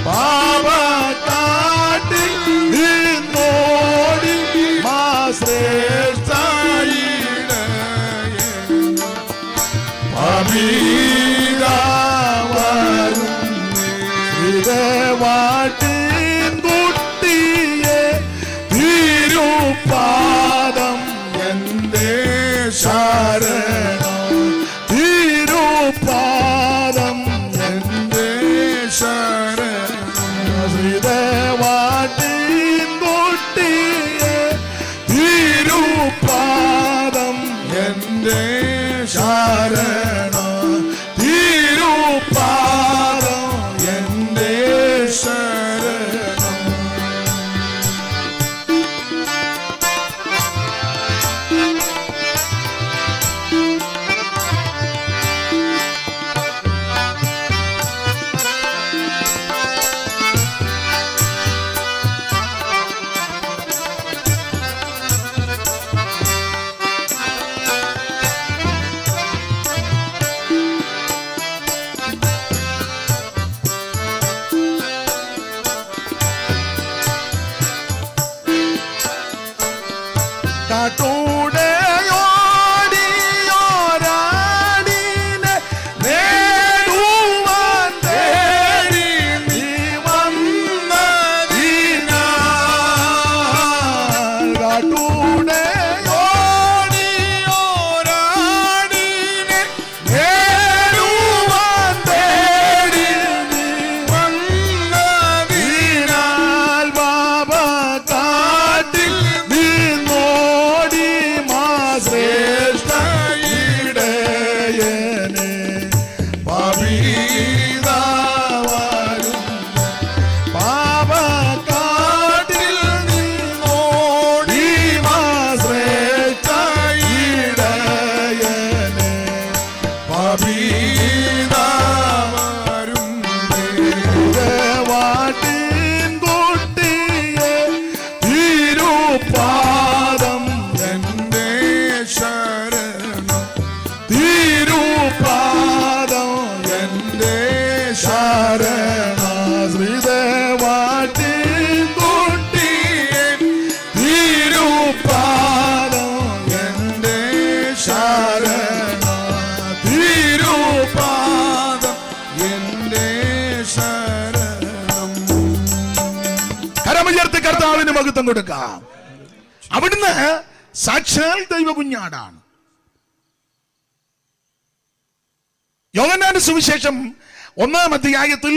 പാപക്കാട്ടിൽ നിന്നോടി മാ ശ്രേഷ്ഠയിടയേ വാട്ടിൻ കുട്ടിയെ തിരുപാദം എന്റെ ശരണം, തിരുപാദം എന്റെ ശരണം. വാട്ടിൻ കുട്ടിയെ തിരുപാദം എന്റെ ശരണം, വാട്ടിൻ കുട്ടിയെ തിരുപാദം എന്റെ ശരണം, തിരുപാദം എന്റെ ശരണ. ശ്രീദേവാട്ടിൻ കുട്ടിയെ തിരുപാദം എന്റെ ശരണ, തിരുപാദം എന്റെ ശരണം. കരമുയർത്തി കർത്താവിന് മഹത്വം കൊടുക്കാം. അവിടുന്ന് സാക്ഷാൽ ദൈവ കുഞ്ഞാടാണ്. യോഹന്നാന്റെ സുവിശേഷം 1-ാം അധ്യായത്തിൽ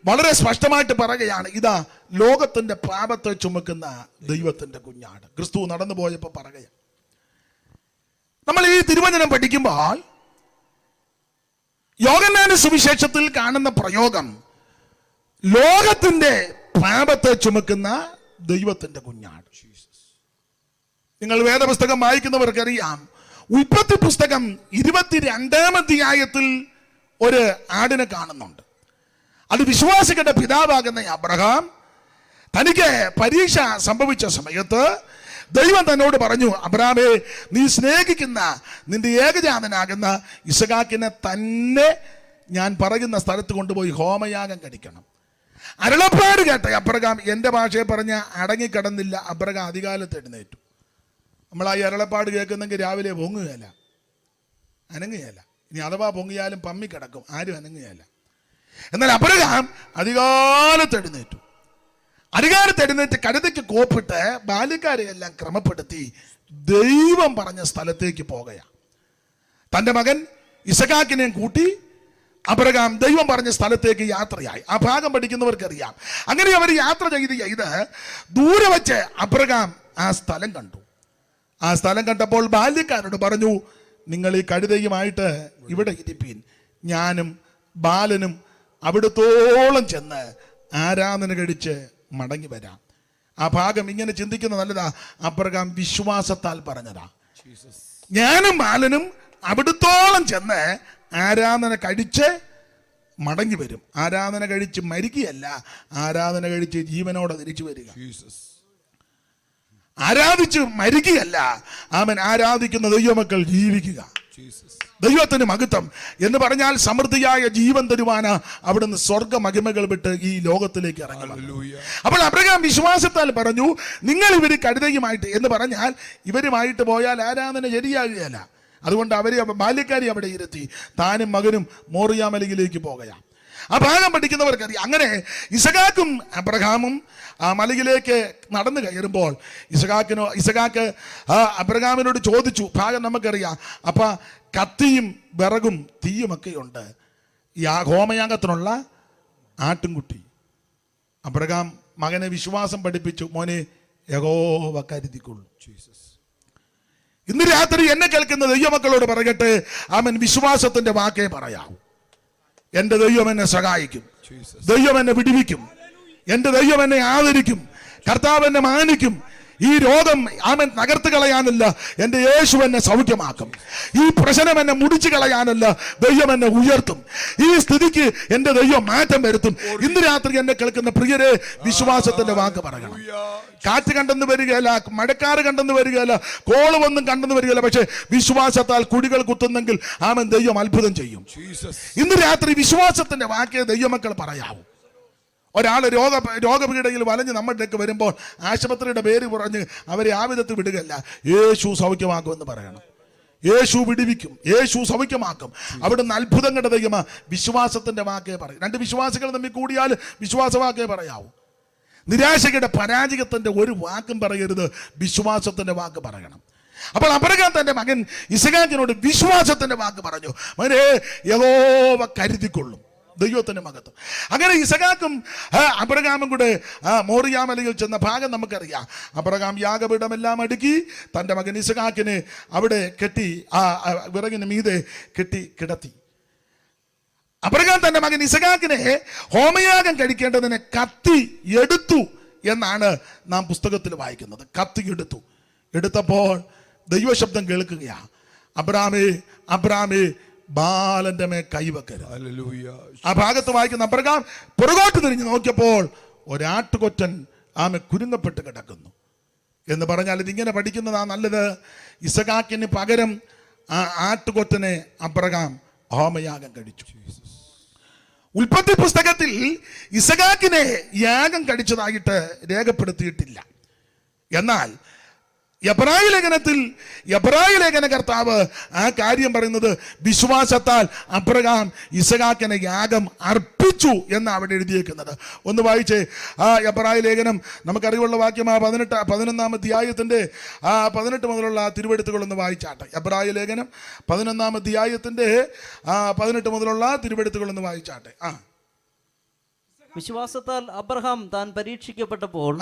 വളരെ സ്പഷ്ടമായിട്ട് പറയുകയാണ്, ഇതാ ലോകത്തിന്റെ പാപത്തെ ചുമക്കുന്ന ദൈവത്തിന്റെ കുഞ്ഞാട്. ക്രിസ്തു നടന്നു പോയപ്പോ പറയുക. നമ്മൾ ഈ തിരുവചനം പഠിക്കുമ്പോൾ യോഹന്നാന്റെ സുവിശേഷത്തിൽ കാണുന്ന പ്രയോഗം ലോകത്തിന്റെ പാപത്തെ ചുമക്കുന്ന ദൈവത്തിന്റെ കുഞ്ഞാട്. നിങ്ങൾ വേദപുസ്തകം വായിക്കുന്നവർക്കറിയാം, ഉൽപ്പത്തി പുസ്തകം 22-ാം അധ്യായത്തിൽ ഒരു ആടിനെ കാണുന്നുണ്ട്. അത് വിശ്വാസികളുടെ പിതാവാകുന്ന അബ്രഹാം തനിക്ക് പരീക്ഷ സംഭവിച്ച സമയത്ത് ദൈവം തന്നോട് പറഞ്ഞു, അബ്രഹാമേ, നീ സ്നേഹിക്കുന്ന നിന്റെ ഏകജാതനാകുന്ന ഇസഹാക്കിനെ തന്നെ ഞാൻ പറയുന്ന സ്ഥലത്ത് കൊണ്ടുപോയി ഹോമയാഗം കഴിക്കണം. അരുളപ്പാട് കേട്ട അബ്രഹാം, എൻ്റെ ഭാഷയെ പറഞ്ഞ അടങ്ങിക്കിടന്നില്ല. അബ്രഹാം അധികാലത്ത് എഴുന്നേറ്റു. നമ്മൾ ആ അരുളപ്പാട് കേൾക്കുന്നെങ്കിൽ രാവിലെ പൊങ്ങുകയല്ല, അനങ്ങുകയല്ല. ഇനി അഥവാ പൊങ്ങിയാലും പമ്മി കിടക്കും, ആരും അനങ്ങുകയല്ല. എന്നാൽ അബ്രഹാം അധികാലത്ത് എഴുന്നേറ്റു. അധികാലത്ത് എഴുന്നേറ്റ് കഴുതയ്ക്ക് കോപ്പിട്ട് ബാല്യക്കാരെയെല്ലാം ക്രമപ്പെടുത്തി ദൈവം പറഞ്ഞ സ്ഥലത്തേക്ക് പോകുകയാണ്. തൻ്റെ മകൻ ഇസഹാക്കിനെയും കൂട്ടി അബ്രഹാം ദൈവം പറഞ്ഞ സ്ഥലത്തേക്ക് യാത്രയായി. ആ ഭാഗം പഠിക്കുന്നവർക്കറിയാം. അങ്ങനെ അവർ യാത്ര ചെയ്ത് ദൂരെ വെച്ച് അബ്രഹാം ആ സ്ഥലം കണ്ടു. ആ സ്ഥലം കണ്ടപ്പോൾ ബാല്യക്കാരോട് പറഞ്ഞു, നിങ്ങൾ ഈ കഴുതയുമായിട്ട് ഇവിടെ ഇരിപ്പീൻ, ഞാനും ബാലനും അവിടത്തോളം ചെന്ന് ആരാധന കഴിച്ച് മടങ്ങി വരാം. ആ ഭാഗം ഇങ്ങനെ ചിന്തിക്കുന്ന നല്ലതാ. അബ്രഹാം വിശ്വാസത്താൽ പറഞ്ഞതാ. ഞാനും ബാലനും അവിടത്തോളം ചെന്ന് ആരാധന കഴിച്ച് മടങ്ങി വരും. ആരാധന കഴിച്ച് മരിക്കുകയല്ല, ആരാധന കഴിച്ച് ജീവനോടെ തിരിച്ചു വരിക. ആരാധിച്ച് മരിക്കുകയല്ല, അവൻ ആരാധിക്കുന്ന ദൈവമക്കൾ ജീവിക്കുക. ദൈവത്തിന് മഹത്വം എന്ന് പറഞ്ഞാൽ സമൃദ്ധിയായ ജീവൻ തരുവാന അവിടുന്ന് സ്വർഗ മഹിമകൾ വിട്ട് ഈ ലോകത്തിലേക്ക് ഇറങ്ങി. അപ്പോൾ അബ്രഹാം വിശ്വാസത്താൽ പറഞ്ഞു, നിങ്ങൾ ഇവർ കഴുതയുമായിട്ട് എന്ന് പറഞ്ഞാൽ ഇവരുമായിട്ട് പോയാൽ ആരാധന ശരിയാകുകയല്ല. അതുകൊണ്ട് അവരെ ബാല്യക്കാരി അവിടെ ഇരുത്തി താനും മകനും മോറിയ മലയിലേക്ക് പോകുകയാണ്. ആ ഭാഗം പഠിക്കുന്നവർക്കറിയാം. അങ്ങനെ ഇസഹാക്കും അബ്രഹാമും ആ മലയിലേക്ക് നടന്നു കയറുമ്പോൾ ഇസഹാക്ക് അബ്രഹാമിനോട് ചോദിച്ചു. ഭാഗം നമുക്കറിയാം. അപ്പൊ കത്തിയും വിറകും തീയുമൊക്കെ ഉണ്ട്, ഈ ഹോമയാഗത്തിനുള്ള ആട്ടിൻകുട്ടി. അബ്രഹാം മകനെ വിശ്വാസം പഠിപ്പിച്ചു, മോനെ യഹോവ കരുതിക്കൊള്ളു. ഇന്ന് രാത്രി എന്നെ കേൾക്കുന്ന ദൈവമക്കളോട് പറയട്ടെ, അവൻ വിശ്വാസത്തിന്റെ വാക്കേ പറയാവൂ. എന്റെ ദൈവം എന്നെ സഹായിക്കും, ദൈവം എന്നെ വിടുവിക്കും, എന്റെ ദൈവം എന്നെ ആദരിക്കും, കർത്താവ് എന്നെ മാനിക്കും. ഈ രോഗം അവൻ തകർത്ത് കളയാനല്ല, എൻ്റെ യേശു എന്നെ സൗഖ്യമാക്കും. ഈ പ്രശ്നം എന്നെ മുടിച്ചു കളയാനല്ല, ദൈവം എന്നെ ഉയർത്തും. ഈ സ്ഥിതിക്ക് എൻ്റെ ദൈവം മാറ്റം വരുത്തും. ഇന്ന് രാത്രി എന്നെ കേൾക്കുന്ന പ്രിയരെ, വിശ്വാസത്തിന്റെ വാക്ക് പറയണം. കാറ്റ് കണ്ടെന്ന് വരികയല്ല, മഴക്കാറ് കണ്ടെന്ന് വരികയല്ല, കോളുമൊന്നും കണ്ടെന്ന് വരികയല്ല. പക്ഷെ വിശ്വാസത്താൽ കുടികൾ കുത്തുന്നെങ്കിൽ അവൻ ദൈവം അത്ഭുതം ചെയ്യും. ഇന്ന് രാത്രി വിശ്വാസത്തിന്റെ വാക്കേ ദൈവമക്കൾ പറയാവൂ. ഒരാൾ രോഗപീഠയിൽ വലഞ്ഞ് നമ്മളിലേക്ക് വരുമ്പോൾ ആശുപത്രിയുടെ പേര് പറഞ്ഞ് അവരെ ആ വിധത്തിൽ വിടുകയല്ല. യേശു സൗഖ്യമാക്കുമെന്ന് പറയണം. യേശു വിടുവിക്കും, യേശു സൗഖ്യമാക്കും. അവിടുന്ന് അത്ഭുതങ്ങളുടെ ദൈവമാ. വിശ്വാസത്തിന്റെ വാക്കേ പറയും. രണ്ട് വിശ്വാസികൾ തമ്മിൽ കൂടിയാൽ വിശ്വാസവാക്കേ പറയാവൂ. നിരാശയുടെ പരാജയത്തിന്റെ ഒരു വാക്കും പറയരുത്, വിശ്വാസത്തിന്റെ വാക്ക് പറയണം. അപ്പോൾ അബ്രഹാം തന്റെ മകൻ ഇസഹാക്കിനോട് വിശ്വാസത്തിന്റെ വാക്ക് പറഞ്ഞു, മകനെ യഹോവ കരുതിക്കൊള്ളും. ദൈവത്തിന്റെ മഹത്വം. അങ്ങനെ ഇസഹാക്കും അബ്രഹാമും കൂടെ മോറിയ മലയിൽ ചെന്ന ഭാഗം നമുക്കറിയാം. അബ്രഹാം യാഗപീഠമെല്ലാം അടുക്കി തൻ്റെ മകൻ ഇസഹാക്കിനെ അവിടെ കെട്ടി, ആ വിറകിന് മീതെ കെട്ടി കിടത്തി. അബ്രഹാം തൻ്റെ മകൻ ഇസഹാക്കിനെ ഹോമയാഗം കഴിക്കേണ്ടതിന് കത്തി എടുത്തു എന്നാണ് നാം പുസ്തകത്തിൽ വായിക്കുന്നത്. കത്തി എടുത്തപ്പോൾ ദൈവശബ്ദം കേൾക്കുകയാണ്, അബ്രാമേ അബ്രാമേ ബാലന്റെ മേൽ കൈവെക്കരുത്. ഹല്ലേലൂയ. ആ ഭാഗത്ത് വായിക്കുന്ന അബ്രഹാം പുറകോട്ട് തിരിഞ്ഞ് നോക്കിയപ്പോൾ ഒരാട്ടുകൊറ്റൻ കുരുങ്ങപ്പെട്ട് കിടക്കുന്നു എന്ന് പറഞ്ഞാൽ ഇതിങ്ങനെ പഠിക്കുന്നതാ നല്ലത്. ഇസഹാക്കിന് പകരം ആ ആട്ടുകൊറ്റനെ അബ്രഹാം ഹോമയാഗം കഴിച്ചു. ഉൽപ്പത്തി പുസ്തകത്തിൽ ഇസഹാക്കിനെ യാഗം കഴിച്ചതായിട്ട് രേഖപ്പെടുത്തിയിട്ടില്ല. എന്നാൽ എബ്രായ ലേഖന കർത്താവ് ആ കാര്യം പറയുന്നത് വിശ്വാസത്താൽ അബ്രഹാം ഇസഹാക്കിനെ യാഗം അർപ്പിച്ചു എന്ന് അവിടെ എഴുതിയേക്കുന്നത്. ഒന്ന് വായിച്ചേ ആ എബ്രായ ലേഖനം, നമുക്കറിവുള്ള വാക്യം ആ 11-ാം അധ്യായത്തിന്റെ 18 മുതലുള്ള തിരുവെടുത്തുകളൊന്ന് വായിച്ചാട്ടെ. എബ്രായ ലേഖനം 11-ാം അധ്യായത്തിന്റെ 18 മുതലുള്ള തിരുവെടുത്തുകളൊന്ന് വായിച്ചാട്ടെ. വിശ്വാസത്താൽ അബ്രഹാം താൻ പരീക്ഷിക്കപ്പെട്ടപ്പോൾ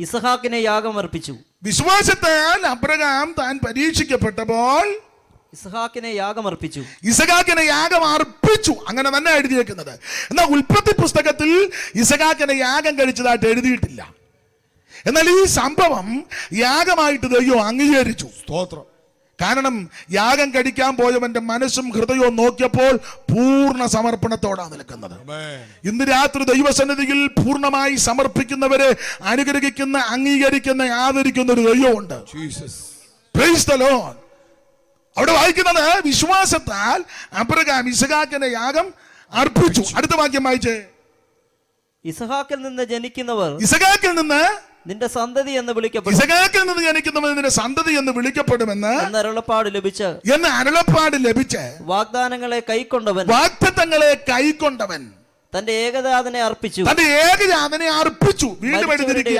ഇസഹാക്കിനെ യാഗം അർപ്പിച്ചു. വിശ്വാസത്താൽ അബ്രഹാം താൻ പരീക്ഷിക്കപ്പെട്ടപ്പോൾ ഇസഹാക്കിനെ യാഗം അർപ്പിച്ചു. അങ്ങനെ തന്നെ എഴുതിയേക്കുന്നത്. എന്നാൽ ഉൽപ്പത്തി പുസ്തകത്തിൽ ഇസഹാക്കിനെ യാഗം കഴിച്ചതായിട്ട് എഴുതിയിട്ടില്ല. എന്നാൽ ഈ സംഭവം യാഗമായിട്ട് ദൈവം അംഗീകരിച്ചു. സ്തോത്രം. കാരണം യാഗം കഴിക്കാൻ പോയവന്റെ മനസ്സും ഹൃദയവും നോക്കിയപ്പോൾ പൂർണ്ണ സമർപ്പണത്തോടാണ് നിൽക്കുന്നത്. ഇന്ന് രാത്രി ദൈവസന്നിധിയിൽ പൂർണ്ണമായി സമർപ്പിക്കുന്നവരെ അനുഗ്രഹിക്കുന്ന, അംഗീകരിക്കുന്ന, ആദരിക്കുന്ന ഒരു ദൈവമുണ്ട്. Price the Lord. അവിടെ വായിക്കുന്നത് വിശ്വാസത്താൽ അബ്രഹാം ഇസഹാക്കിനെ യാഗം അർപ്പിച്ചു. അടുത്ത വാക്യം വായിച്ചേ. ഇസഹാക്കിൽ നിന്ന് ജനിക്കുന്നവർ നിന്റെ സന്തതി എന്ന് വിളിക്കപ്പെടും. ഇസഹാക്കിൽ നിന്ന് ജനിക്കുന്നവൻ നിന്റെ സന്തതി എന്ന് വിളിക്കപ്പെടുമെന്ന് അരുളപ്പാട് ലഭിച്ച് വാഗ്ദാനങ്ങളെ കൈക്കൊണ്ടവൻ തന്റെ ഏകജാതനെ അർപ്പിച്ചു. വീണ്ടും എഴുതിയിരിക്കുക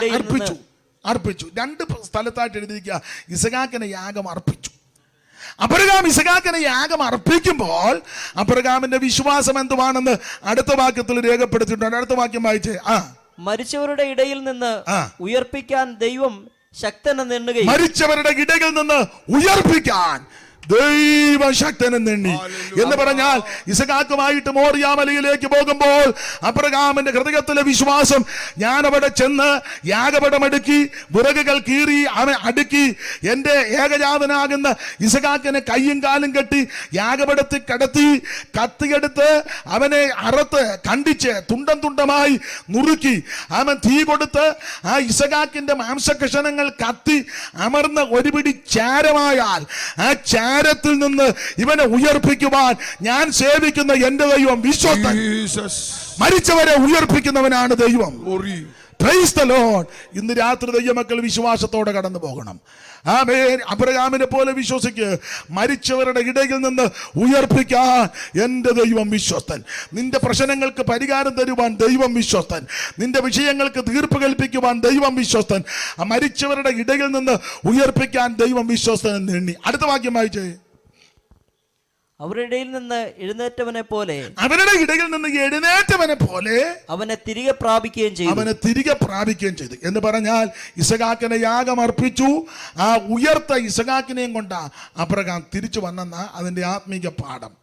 അർപ്പിച്ചു. രണ്ട് സ്ഥലത്തായിട്ട് എഴുതിയിരിക്കുക ഇസഹാക്കിനെ യാഗം അർപ്പിച്ചു. അബ്രഹാം ഇസഹാക്കിനെ യാഗം അർപ്പിക്കുമ്പോൾ അബ്രഹാമിന്റെ വിശ്വാസം എന്തുവാണെന്ന് അടുത്ത വാക്യത്തിൽ രേഖപ്പെടുത്തിയിട്ടുണ്ട്. അടുത്ത വാക്യം വായിച്ചേ. മരിച്ചവരുടെ ഇടയിൽ നിന്ന് ഉയർപ്പിക്കാൻ ദൈവം ശക്തനെന്ന് എണ്ണുകയും മരിച്ചവരുടെ ഇടയിൽ നിന്ന് ഉയർപ്പിക്കാൻ ദൈവശക്തനെണ്ണി എന്ന് പറഞ്ഞാൽ ഇസഹാക്കുമായിട്ട് മോറിയാമലയിലേക്ക് പോകുമ്പോൾ അബ്രഹാമിന്റെ ഹൃദയത്തിലെ വിശ്വാസം, ഞാൻ അവിടെ ചെന്ന് യാഗപടമടുക്കി വിറകുകൾ കീറി അവൻ അടുക്കി എന്റെ ഏകജാതനാകുന്ന ഇസഹാക്കിനെ കയ്യും കാലും കെട്ടി യാഗപടത്തിൽ കടത്തി കത്തിയെടുത്ത് അവനെ അറുത്ത് കണ്ടിച്ച് തുണ്ടം തുണ്ടമായി നുറുക്കി അവൻ തീ കൊടുത്ത് ആ ഇസഹാക്കിന്റെ മാംസകഷണങ്ങൾ കത്തി അമർന്ന് ഒരു പിടി ചാരമായാൽ ആ ചാരത്തിൽ നിന്ന് ഇവനെ ഉയർപ്പിക്കുവാൻ ഞാൻ സേവിക്കുന്ന എന്റെ ദൈവം വിശ്വസ്തൻ. മരിച്ചവരെ ഉയർപ്പിക്കുന്നവനാണ് ദൈവം. Price the Lord. ഇന്ന് രാത്രി ദൈവമക്കൾ വിശ്വാസത്തോടെ കടന്നു പോകണം. ആമേൻ. അബ്രഹാമിനെ പോലെ വിശ്വസിക്ക്. മരിച്ചവരുടെ ഇടയിൽ നിന്ന് ഉയർപ്പിക്കാൻ എന്റെ ദൈവം വിശ്വസ്തൻ. നിന്റെ പ്രശ്നങ്ങൾക്ക് പരിഹാരം തരുവാൻ ദൈവം വിശ്വസ്തൻ. നിന്റെ വിഷയങ്ങൾക്ക് തീർപ്പ് കൽപ്പിക്കുവാൻ ദൈവം വിശ്വസ്തൻ. ആ മരിച്ചവരുടെ ഇടയിൽ നിന്ന് ഉയർപ്പിക്കാൻ ദൈവം വിശ്വസ്തൻ എന്ന് എണ്ണി. അടുത്ത വാക്യം വായിച്ചേ. അവരുടെ ഇടയിൽ നിന്ന് എഴുന്നേറ്റവനെ പോലെ അവനെ തിരികെ പ്രാപിക്കുകയും ചെയ്തു എന്ന് പറഞ്ഞാൽ ഇസഹാക്കിനെ യാഗം അർപ്പിച്ചു. ആ ഉയർത്ത ഇസഹാക്കിനെയും കൊണ്ടാ അബ്രഹാം തിരിച്ചു വന്നെന്ന അതിന്റെ ആത്മീക പാഠം.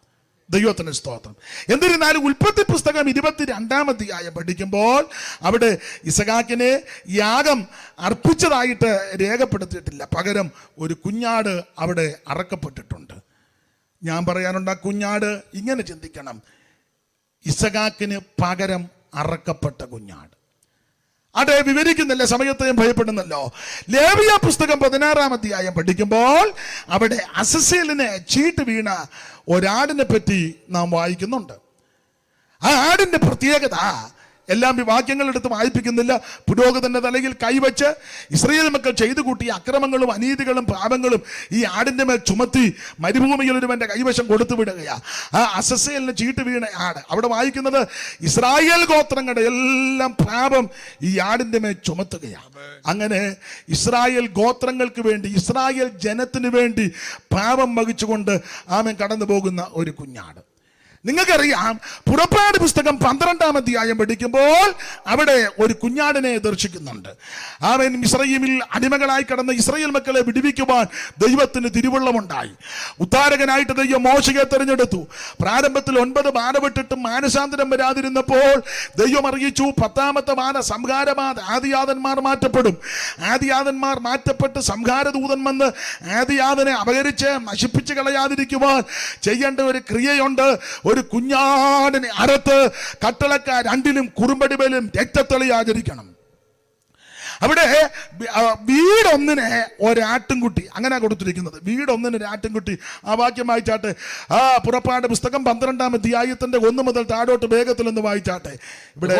ദൈവത്തിന് സ്തോത്രം. എന്നിരുന്നാലും ഉൽപ്പത്തി പുസ്തകം 22-ാം അധ്യായം പഠിക്കുമ്പോൾ അവിടെ ഇസഹാക്കിനെ യാഗം അർപ്പിച്ചതായിട്ട് രേഖപ്പെടുത്തിയിട്ടില്ല. പകരം ഒരു കുഞ്ഞാട് അവിടെ അറക്കപ്പെട്ടിട്ടുണ്ട്. ഞാൻ പറയാനുണ്ട്, ആ കുഞ്ഞാട് ഇങ്ങനെ ചിന്തിക്കണം, ഇസഹാക്കിന് പകരം അറക്കപ്പെട്ട കുഞ്ഞാട്. അതെ, വിവരിക്കുന്നില്ല, സമയത്തെയും ഭയപ്പെടുന്നല്ലോ. ലേവിയ പുസ്തകം 16-ാം അധ്യായം പഠിക്കുമ്പോൾ അവിടെ അസസേലിന് ചീട്ട് വീണ ഒരാടിനെ പറ്റി നാം വായിക്കുന്നുണ്ട്. ആ ആടിന്റെ പ്രത്യേകത എല്ലാം വാക്യങ്ങൾ എടുത്ത് വായിപ്പിക്കുന്നില്ല. പുരോഹിതന്റെ തലയിൽ കൈവച്ച് ഇസ്രായേൽ മക്കൾ ചെയ്തു കൂട്ടിയ അക്രമങ്ങളും അനീതികളും പാപങ്ങളും ഈ ആടിന്റെ മേൽ ചുമത്തി മരുഭൂമിയിൽ ഒരുവന്റെ കൈവശം കൊടുത്തു വിടുകയാ. ആ അസസേലിന് ചീട്ട് വീണ ആട്. അവിടെ വായിക്കുന്നത് ഇസ്രായേൽ ഗോത്രങ്ങളുടെ എല്ലാം പാപം ഈ ആടിന്റെ മേൽ ചുമത്തുകയാണ്. അങ്ങനെ ഇസ്രായേൽ ഗോത്രങ്ങൾക്ക് വേണ്ടി, ഇസ്രായേൽ ജനത്തിന് വേണ്ടി പാപം വഹിച്ചുകൊണ്ട് ആമൻ കടന്നു പോകുന്ന ഒരു കുഞ്ഞാട്. നിങ്ങൾക്കറിയാം, പുറപ്പാട് പുസ്തകം 12-ാം അധ്യായം പഠിക്കുമ്പോൾ അവിടെ ഒരു കുഞ്ഞാടിനെ ദർശിക്കുന്നുണ്ട്. അവൻ മിസ്രയീമിൽ അടിമകളായി കിടന്ന ഇസ്രായേൽ മക്കളെ വിടുവിക്കുവാൻ ദൈവത്തിന് തിരുവുള്ളമുണ്ടായി. ഉദ്ധാരകനായിട്ട് ദൈവം മോശയെ തെരഞ്ഞെടുത്തു. പ്രാരംഭത്തിൽ 9 മാനവിട്ടിട്ടും മാനസാന്തരം വരാതിരുന്നപ്പോൾ ദൈവം അറിയിച്ചു, 10-ാമത്തെ മാന സംഹാരമാ ആദിയാതന്മാർ മാറ്റപ്പെടും. ആദിയാതന്മാർ മാറ്റപ്പെട്ട് സംഹാരദൂതൻ വന്ന് ആദിയാതനെ അപകരിച്ച് നശിപ്പിച്ച് കളയാതിരിക്കുവാൻ ചെയ്യേണ്ട ഒരു ക്രിയയുണ്ട്. ഒരു കുഞ്ഞാടിനെ അറുത്ത് കട്ടളക്കാർ 2-ലും കുറുമ്പടിമേലും രക്തത്തളി ആചരിക്കണം. അവിടെ വീടൊന്നിന് ഒരാട്ടിൻകുട്ടി, അങ്ങനെ കൊടുത്തിരിക്കുന്നത്. വീടൊന്നിന് ഒരു ആട്ടിൻകുട്ടി. ആ വാക്യം വായിച്ചാട്ടെ. പുറപ്പാട് പുസ്തകം 12-ാം അധ്യായത്തിന്റെ 1 മുതൽ താഴോട്ട് വേഗത്തിൽ ഒന്ന് വായിച്ചാട്ടെ. ഇവിടെ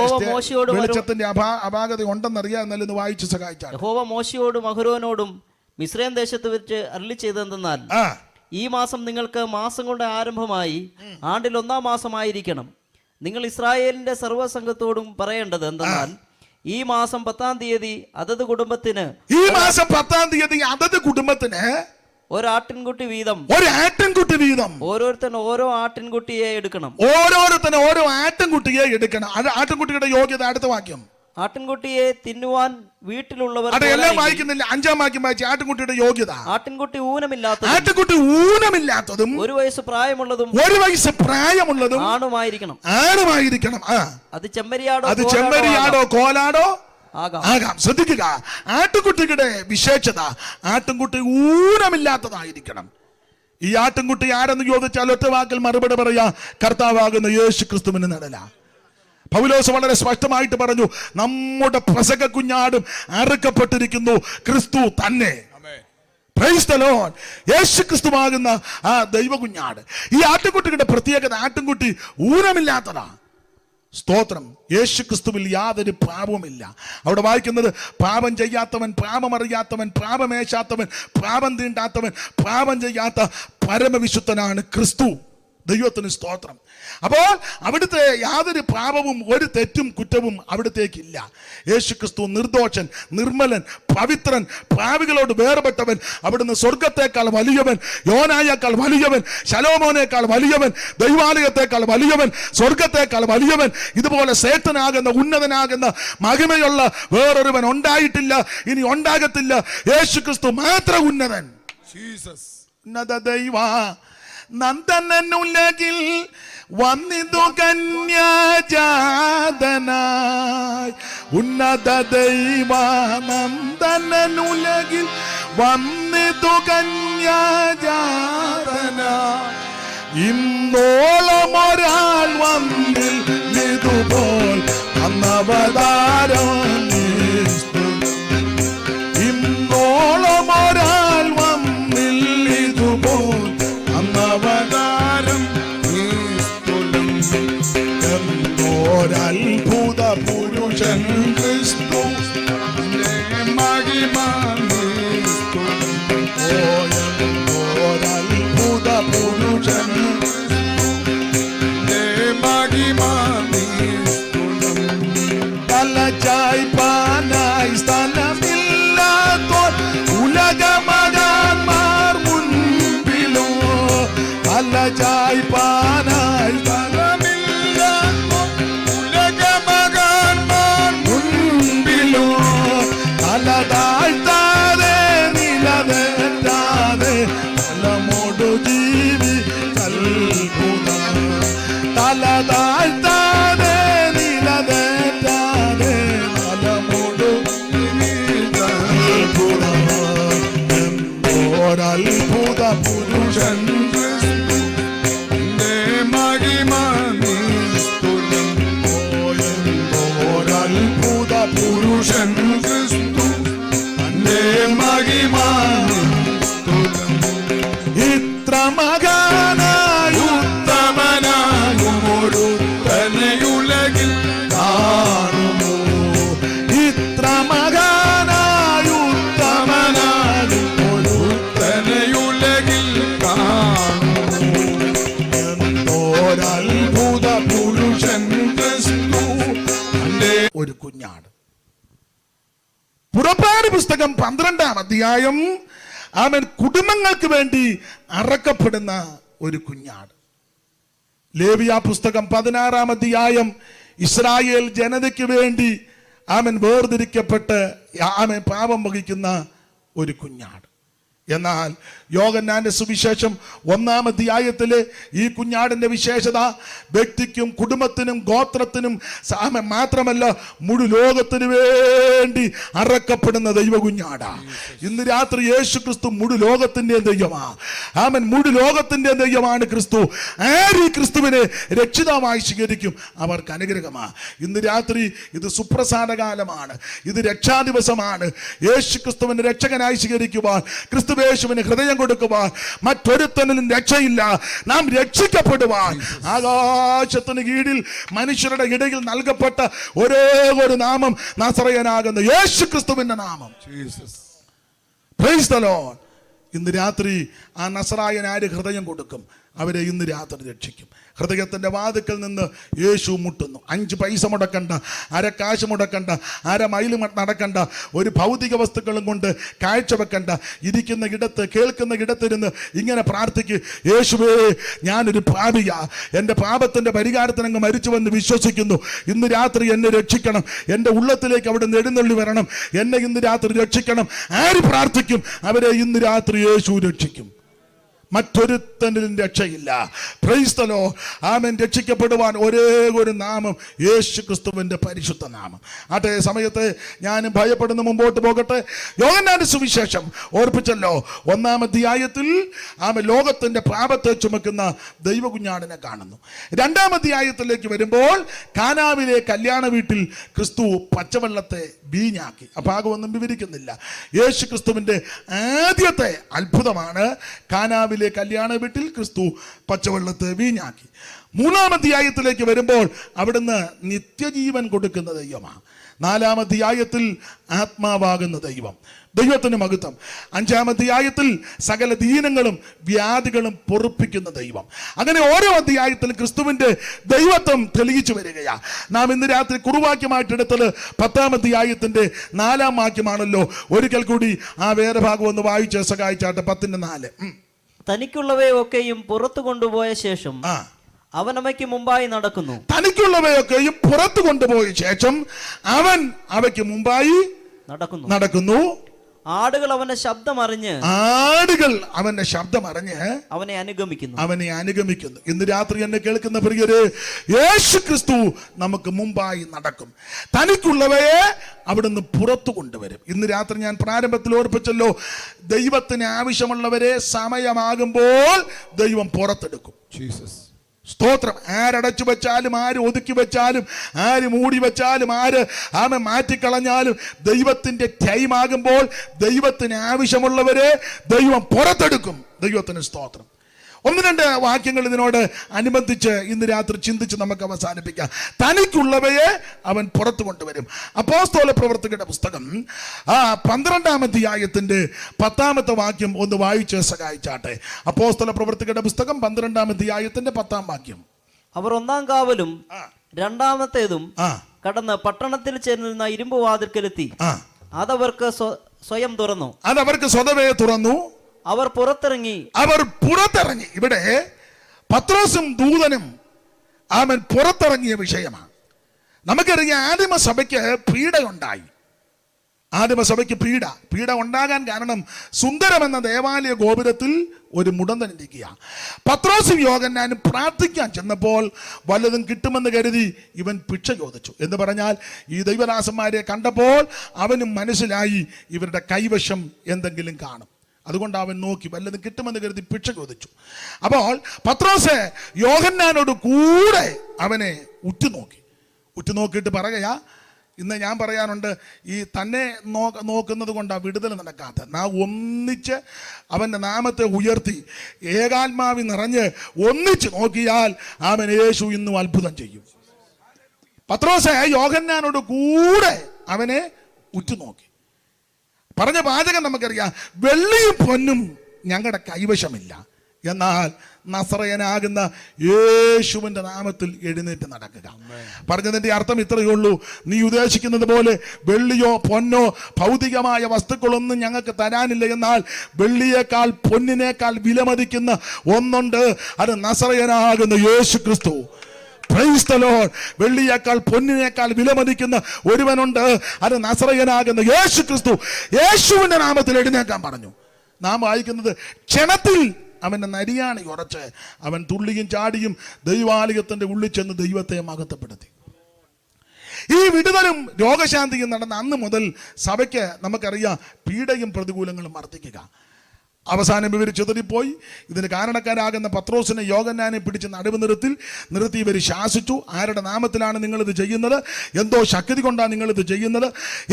വെളിച്ചത്തിന്റെ അപാകത ഉണ്ടെന്നറിയാം, എന്നാലും ഒന്ന് വായിച്ച് സഹായിച്ചാട്ടെ. യഹോവ മോശയോടും അഹരോനോടും മിസ്രയീം ദേശത്ത് വെച്ച് അരുളി ചെയ്തതെന്നാൽ, ഈ മാസം നിങ്ങൾക്ക് മാസം കൊണ്ട് ആരംഭമായി ആണ്ടിൽ 1-ാം മാസമായിരിക്കണം. നിങ്ങൾ ഇസ്രായേലിന്റെ സർവ്വസംഘത്തോടും പറയേണ്ടത് എന്തെന്നാൽ, ഈ മാസം 10-ാം തീയതി അതത് കുടുംബത്തിന് ഒരാട്ടിൻകുട്ടി വീതം ഓരോരുത്തൻ ഓരോ ആട്ടിൻകുട്ടിയെ എടുക്കണം. ഓരോ ആട്ടിൻകുട്ടിയെ എടുക്കണം. ആട്ടിൻകുട്ടിയുടെ യോഗ്യത അടുത്ത വാക്യം. ആട്ടിൻകുട്ടിയെ തിന്നുവാൻ വീട്ടിലുള്ളവർ എല്ലാം വായിക്കുന്നില്ല. 5-ാം വാക്യം വായിച്ചു. ആട്ടിൻകുട്ടിയുടെ യോഗ്യത. ആട്ടിൻകുട്ടി ഊനമില്ലാത്തതും 1 വയസ്സ് പ്രായമുള്ളതും ആണുമായിരിക്കണം. അത് ചെമ്മരിയാടോ കോലാടോ ആകാം. ശ്രദ്ധിക്കുക, ആട്ടുകുട്ടിയുടെ വിശേഷത, ആട്ടുംകുട്ടി ഊനമില്ലാത്തതായിരിക്കണം. ഈ ആട്ടുംകുട്ടി ആരെന്ന് ചോദിച്ചാൽ ഒറ്റ വാക്കിൽ മറുപടി പറയാ, കർത്താവാകുന്ന യേശു ക്രിസ്തുവിന് നടല. പൗലോസ് വളരെ സ്പഷ്ടമായിട്ട് പറഞ്ഞു, നമ്മുടെ പ്രസംഗ കുഞ്ഞാടും അറുക്കപ്പെട്ടിരിക്കുന്നു, ക്രിസ്തു തന്നെ. Praise the lord. യേശു ക്രിസ്തുവാകുന്ന ആ ദൈവ കുഞ്ഞാട്. ഈ ആട്ടുകുട്ടിയുടെ പ്രത്യേകത, ആട്ടുംകുട്ടി ഊനമില്ലാത്തതാ. സ്തോത്രം. യേശു ക്രിസ്തുവിൽ യാതൊരു പാപവുമില്ല. അവിടെ വായിക്കുന്നത്, പാപം ചെയ്യാത്തവൻ, പാപമറിയാത്തവൻ, പാപമേശാത്തവൻ, പാപം തീണ്ടാത്തവൻ, പാപം ചെയ്യാത്ത പരമവിശുദ്ധനാണ് ക്രിസ്തു. ദൈവത്തിന് സ്തോത്രം. അപ്പോൾ അവിടുത്തെ യാതൊരു പാപവും ഒരു തെറ്റും കുറ്റവും അവിടുത്തേക്കില്ല. യേശു ക്രിസ്തു നിർദോഷൻ, നിർമ്മലൻ, പവിത്രൻ, പാപികളോട് വേർപെട്ടവൻ. അവിടുന്ന് സ്വർഗത്തേക്കാൾ വലിയവൻ, യോനായേക്കാൾ വലിയവൻ, ശലോമോനേക്കാൾ വലിയവൻ, ദൈവാലയത്തേക്കാൾ വലിയവൻ, സ്വർഗത്തേക്കാൾ വലിയവൻ. ഇതുപോലെ സേത്തനാകുന്ന ഉന്നതനാകുന്ന മഹിമയുള്ള വേറൊരുവൻ ഉണ്ടായിട്ടില്ല, ഇനി ഉണ്ടാകത്തില്ല. യേശു ക്രിസ്തു മാത്രം ഉന്നതൻ. ഉന്നത ദൈവ നന്ദനുലകിൽ വന്നിതു കന്യാജാതനായി. ഉന്നത ദൈവ നന്ദനുലകിൽ വന്നിതു കന്യാജാതനായി. ഇന്നോളം ഒരാൾ വന്നിതുപോൽ അന്നവതാരം. ഇന്നോളം ഒരാൾ വന്നിതുപോൽ അന്നവതാരം. എന്നോരത്ഭുത പുരുഷൻ ക്രിസ്തു, എന്നോരത്ഭുത പുരുഷൻ തലചായ്പാനായി സ്ഥലമില്ലാത്തോർ ഉലകമകാന്മാർ മുൻപിലോ. തലചായ്പാനായി സ്ഥലമില്ലാത്തോർ ഉലകമകാന്മാർ മുൻപിലോ. തല താഴ്ത്താതെ നിലതെറ്റാതെ തലമോടു ജീവി കൽപുത. തല താഴ്ത്താതെ നിലതെറ്റാതെ തലമോടു കൽപുത. എന്നോരത്ഭുത പുരുഷൻ പുരുഷൻ ക്രിസ്തു തന്റെ മഹിമാനിസ്തുതം. ഇത്ര മഹാനായുത്തമനാകുമൊരു തനയുലകിൽ കാണുമോ. ഇത്ര മഹാനായുത്തമനാകുമൊരു തനയുലകിൽ കാണുമോ. എന്നോരത്ഭുത പുരുഷൻ ക്രിസ്തു തന്റെ ഒരു കുഞ്ഞാട്. പുറപ്പാട് പുസ്തകം 12-ാം അധ്യായം അവൻ കുടുംബങ്ങൾക്ക് വേണ്ടി അറക്കപ്പെടുന്ന ഒരു കുഞ്ഞാട്. ലേവിയ പുസ്തകം 16-ാം അധ്യായം, ഇസ്രായേൽ ജനതയ്ക്ക് വേണ്ടി ആമൻ വേർതിരിക്കപ്പെട്ട് ആമൻ പാപം വഹിക്കുന്ന ഒരു കുഞ്ഞാട്. എന്നാൽ യോഹന്നാന്റെ സുവിശേഷം 1-ാം അധ്യായത്തിലെ ഈ കുഞ്ഞാടിന്റെ വിശേഷത വ്യക്തിക്കും കുടുംബത്തിനും ഗോത്രത്തിനും മാത്രമല്ല മുഴു ലോകത്തിനു വേണ്ടി അറക്കപ്പെടുന്ന ദൈവ കുഞ്ഞാടാ. ഇന്ന് രാത്രി യേശു ക്രിസ്തു മുഴു ലോകത്തിന്റെ ദൈവമാ. ആമൻ, മുഴു ലോകത്തിന്റെ ദൈവമാണ് ക്രിസ്തു. ആര് ഈ ക്രിസ്തുവിനെ രക്ഷിതാമായി സ്വീകരിക്കും അവർക്ക് അനുഗ്രഹമാ. ഇന്ന് രാത്രി ഇത് സുപ്രസാദ കാലമാണ്, ഇത് രക്ഷാദിവസമാണ്. യേശു ക്രിസ്തുവിനെ രക്ഷകനായി സ്വീകരിക്കുവാൻ, ക്രിസ്തുവേശുവിന് ഹൃദയം കൊടുക്കുവാൻ മറ്റൊരുത്തനും രക്ഷയില്ല. നാം രക്ഷിക്കപ്പെടുവാൻ ആകാശത്തിന് കീഴിൽ മനുഷ്യരുടെ ഇടയിൽ നൽകപ്പെട്ട ഒരേ ഒരു നാമം നസറയനാകുന്ന യേശു ക്രിസ്തുവിന്റെ നാമം. Price the Lord. ഇന്ന് രാത്രി ആ നസറായൻ ആര് ഹൃദയം കൊടുക്കും അവരെ ഇന്ന് രാത്രി രക്ഷിക്കും. ഹൃദയത്തിന്റെ വാതിക്കൽ നിന്ന് യേശു മുട്ടുന്നു. 5 പൈസ മുടക്കണ്ട, അര കാശ് മുടക്കണ്ട, അര മൈൽ നടക്കണ്ട, ഒരു ഭൗതിക വസ്തുക്കളും കൊണ്ട് കാഴ്ചവെക്കണ്ട. ഇരിക്കുന്ന ഇടത്ത്, കേൾക്കുന്ന ഇടത്തിരുന്ന് ഇങ്ങനെ പ്രാർത്ഥിക്ക്, യേശുവേ ഞാനൊരു പാപിയാ, എൻ്റെ പാപത്തിന്റെ പരിഹാരത്തിനങ്ങ് മരിച്ചുവെന്ന് വിശ്വസിക്കുന്നു. ഇന്ന് രാത്രി എന്നെ രക്ഷിക്കണം, എൻ്റെ ഉള്ളത്തിലേക്ക് അവിടെ എഴുന്നള്ളി വരണം, എന്നെ ഇന്ന് രാത്രി രക്ഷിക്കണം. ആര് പ്രാർത്ഥിക്കും അവരെ ഇന്ന് രാത്രി യേശു രക്ഷിക്കും. മറ്റൊരുത്തനും രക്ഷയില്ല. Praise the lord. ആമേൻ. രക്ഷിക്കപ്പെടുവാൻ ഒരേ ഒരു നാമം, യേശു ക്രിസ്തുവിന്റെ പരിശുദ്ധ നാമം. അതേ സമയത്ത് ഞാൻ ഭയപ്പെടുന്ന മുമ്പോട്ട് പോകട്ടെ. യോഹന്നാന്റെ സുവിശേഷം ഓർപ്പിച്ചല്ലോ, 1-ാം അധ്യായത്തിൽ ആമേൻ ലോകത്തിന്റെ പാപത്തെ ചുമക്കുന്ന ദൈവ കുഞ്ഞാടിനെ കാണുന്നു. 2-ാം അധ്യായത്തിലേക്ക് വരുമ്പോൾ കാനാവിലെ കല്യാണ വീട്ടിൽ ക്രിസ്തു പച്ചവെള്ളത്തെ വീഞ്ഞാക്കി. ആ ഭാഗമൊന്നും വിവരിക്കുന്നില്ല. യേശു ക്രിസ്തുവിന്റെ ആദ്യത്തെ അത്ഭുതമാണ് കാനാവിലെ കല്യാണ വീട്ടിൽ ക്രിസ്തു പച്ചവെള്ളത്തെ വീഞ്ഞാക്കി. 3-ാം അധ്യായത്തിലേക്ക് വരുമ്പോൾ അവിടുന്ന് നിത്യജീവൻ കൊടുക്കുന്ന ദൈവമാണ്. 4-ാം അധ്യായത്തിൽ ആത്മാവാകുന്ന ദൈവം, ദൈവത്തിന് മഹത്വം. 5-ാം അധ്യായത്തിൽ സകല ദീനങ്ങളും വ്യാധികളും പൊറുപ്പിക്കുന്ന ദൈവം. അങ്ങനെ ഓരോ അധ്യായത്തിൽ ക്രിസ്തുവിന്റെ ദൈവത്വം തെളിയിച്ചു വരികയാ. നാം ഇന്ന് രാത്രി കുറുവാക്യമായിട്ട് എടുത്തത് 10-ാം അധ്യായത്തിന്റെ 4-ാം വാക്യമാണല്ലോ. ഒരിക്കൽ കൂടി ആ വേറെ ഭാഗം ഒന്ന് വായിച്ച് സഹായിച്ചാട്ടെ. 10:4. തനിക്കുള്ളവയൊക്കെയും പുറത്തു കൊണ്ടുപോയ ശേഷം അവൻ അവയ്ക്ക് മുമ്പായി നടക്കുന്നു. തനിക്കുള്ളവയൊക്കെയും പുറത്തു കൊണ്ടുപോയ ശേഷം അവൻ അവയ്ക്ക് മുമ്പായി നടക്കുന്നു. ആടുകൾ അവന്റെ ശബ്ദം അറിഞ്ഞ് അവനെ അനുഗമിക്കുന്നു. ഇന്ന് രാത്രി എന്നെ കേൾക്കുന്ന പ്രിയരെ, യേശു ക്രിസ്തു നമുക്ക് മുമ്പായി നടക്കും. തനിക്കുള്ളവയെ അവിടുന്ന് പുറത്തു കൊണ്ടുവരും. ഇന്ന് രാത്രി ഞാൻ പ്രാരംഭത്തിൽ ഓർപ്പിച്ചല്ലോ, ദൈവത്തിന് ആവശ്യമുള്ളവരെ സമയമാകുമ്പോൾ ദൈവം പുറത്തെടുക്കും. സ്തോത്രം. ആരടച്ചു വെച്ചാലും, ആര് ഒതുക്കി വെച്ചാലും, ആര് മൂടി വെച്ചാലും, ആര് ആമെ മാറ്റിക്കളഞ്ഞാലും, ദൈവത്തിന്റെ ടൈം ആകുമ്പോൾ ദൈവത്തിന് ആവശ്യമുള്ളവരെ ദൈവം പുറത്തെടുക്കും. ദൈവത്തിന് സ്തോത്രം. 1-2 വാക്യങ്ങൾ ഇതിനോട് അനുബന്ധിച്ച് ഇന്ന് രാത്രി ചിന്തിച്ച് നമുക്ക് അവസാനിപ്പിക്കാം. തനിക്കുള്ളവയെ അവൻ പുറത്തു കൊണ്ടുവരും. അപ്പോസ്തല പ്രവർത്തകരുടെ പുസ്തകം 12-ാം അധ്യായത്തിന്റെ 10-ാമത്തെ വാക്യം ഒന്ന് വായിച്ച് സഹായിച്ചാട്ടെ. അപ്പോസ്തല പ്രവർത്തകരുടെ പുസ്തകം 12-ാം അധ്യായത്തിന്റെ 10-ാം വാക്യം. അവർ 1-ാം കാവലും 2-ാമത്തേതും കടന്ന് പട്ടണത്തിൽ ചേർന്നിരുന്ന ഇരുമ്പ് വാതിൽക്കലെത്തി. അതവർക്ക് സ്വയം തുറന്നു. സ്വതവേ തുറന്നു. അവർ പുറത്തിറങ്ങി. ഇവിടെ പത്രോസും ദൂതനും അവൻ പുറത്തിറങ്ങിയ വിഷയമാണ്. നമുക്കറിയാം, ആദിമസഭയ്ക്ക് പീഡയുണ്ടായി. ആദിമസഭയ്ക്ക് പീഡ ഉണ്ടാകാൻ കാരണം സുന്ദരം എന്ന ദേവാലയ ഗോപുരത്തിൽ ഒരു മുടന്തൻ ഇരിക്കുക. പത്രോസും യോഹന്നാനും പ്രാർത്ഥിക്കാൻ ചെന്നപ്പോൾ വല്ലതും കിട്ടുമെന്ന് കരുതി ഇവൻ ഭിക്ഷ ചോദിച്ചു. എന്ന് പറഞ്ഞാൽ ഈ ദൈവദാസന്മാരെ കണ്ടപ്പോൾ അവനും മനസ്സിലായി ഇവരുടെ കൈവശം എന്തെങ്കിലും കാണും. അതുകൊണ്ട് അവൻ നോക്കി, വല്ലതും കിട്ടുമെന്ന് കരുതി ഭിക്ഷ ചോദിച്ചു. അപ്പോൾ പത്രോസ് യോഹന്നാനോട് കൂടെ അവനെ ഉറ്റുനോക്കിയിട്ട് പറയുക, ഇന്ന് ഞാൻ പറയാനുണ്ട്, ഈ തന്നെ നോക്കുന്നത് കൊണ്ടാണ് വിടുതൽ നടക്കാത്ത. നാം ഒന്നിച്ച് അവൻ്റെ നാമത്തെ ഉയർത്തി ഏകാത്മാവി നിറഞ്ഞ് ഒന്നിച്ച് നോക്കിയാൽ അവൻ യേശു ഇന്നും അത്ഭുതം ചെയ്യും. പത്രോസ് യോഹന്നാനോട് കൂടെ അവനെ ഉറ്റുനോക്കി. പറഞ്ഞ വാചകം നമുക്കറിയാം, വെള്ളിയും പൊന്നും ഞങ്ങളുടെ കൈവശമില്ല, എന്നാൽ നസറയനാകുന്ന യേശുവിന്റെ നാമത്തിൽ എഴുന്നേറ്റ് നടക്കുക. പറഞ്ഞതിന്റെ അർത്ഥം ഇത്രയേ ഉള്ളൂ. നീ ഉദ്ദേശിക്കുന്നത് പോലെ വെള്ളിയോ പൊന്നോ ഭൗതികമായ വസ്തുക്കളൊന്നും ഞങ്ങൾക്ക് തരാനില്ല. എന്നാൽ വെള്ളിയേക്കാൾ പൊന്നിനേക്കാൾ വിലമതിക്കുന്ന ഒന്നുണ്ട്. അത് നസറയനാകുന്ന Yeshu Kristu. Praise the lord. വെള്ളിയേക്കാൾ പൊന്നിനേക്കാൾ വിലമതിക്കുന്ന ഒരുവനുണ്ട്. അത് നസറയനാകുന്ന യേശു ക്രിസ്തു. യേശുവിന്റെ നാമത്തിൽ എഴുന്നേക്കാൻ പറഞ്ഞു. നാം വായിക്കുന്നത്, ക്ഷണത്തിൽ അവന്റെ നരിയാണി ഉറച്ച് അവൻ തുള്ളിയും ചാടിയും ദൈവാലയത്തിന്റെ ഉള്ളിൽ ചെന്ന് ദൈവത്തെ മഹത്വപ്പെടുത്തി. ഈ വിടുതലും രോഗശാന്തിയും നടന്ന അന്ന് മുതൽ സഭയ്ക്ക് നമുക്കറിയാം പീഡയും പ്രതികൂലങ്ങളും വർദ്ധിക്കുക. അവസാനം ഇവർ ചിതറിപ്പോയി. ഇതിന് കാരണക്കാരാകുന്ന പത്രോസിനെ യോഹന്നാനെ പിടിച്ച് നടുവ് നിർത്തി ഇവർ ശാസിച്ചു. ആരുടെ നാമത്തിലാണ് നിങ്ങളിത് ചെയ്യുന്നത്? എന്തോ ശക്തി കൊണ്ടാണ് നിങ്ങളിത് ചെയ്യുന്നത്?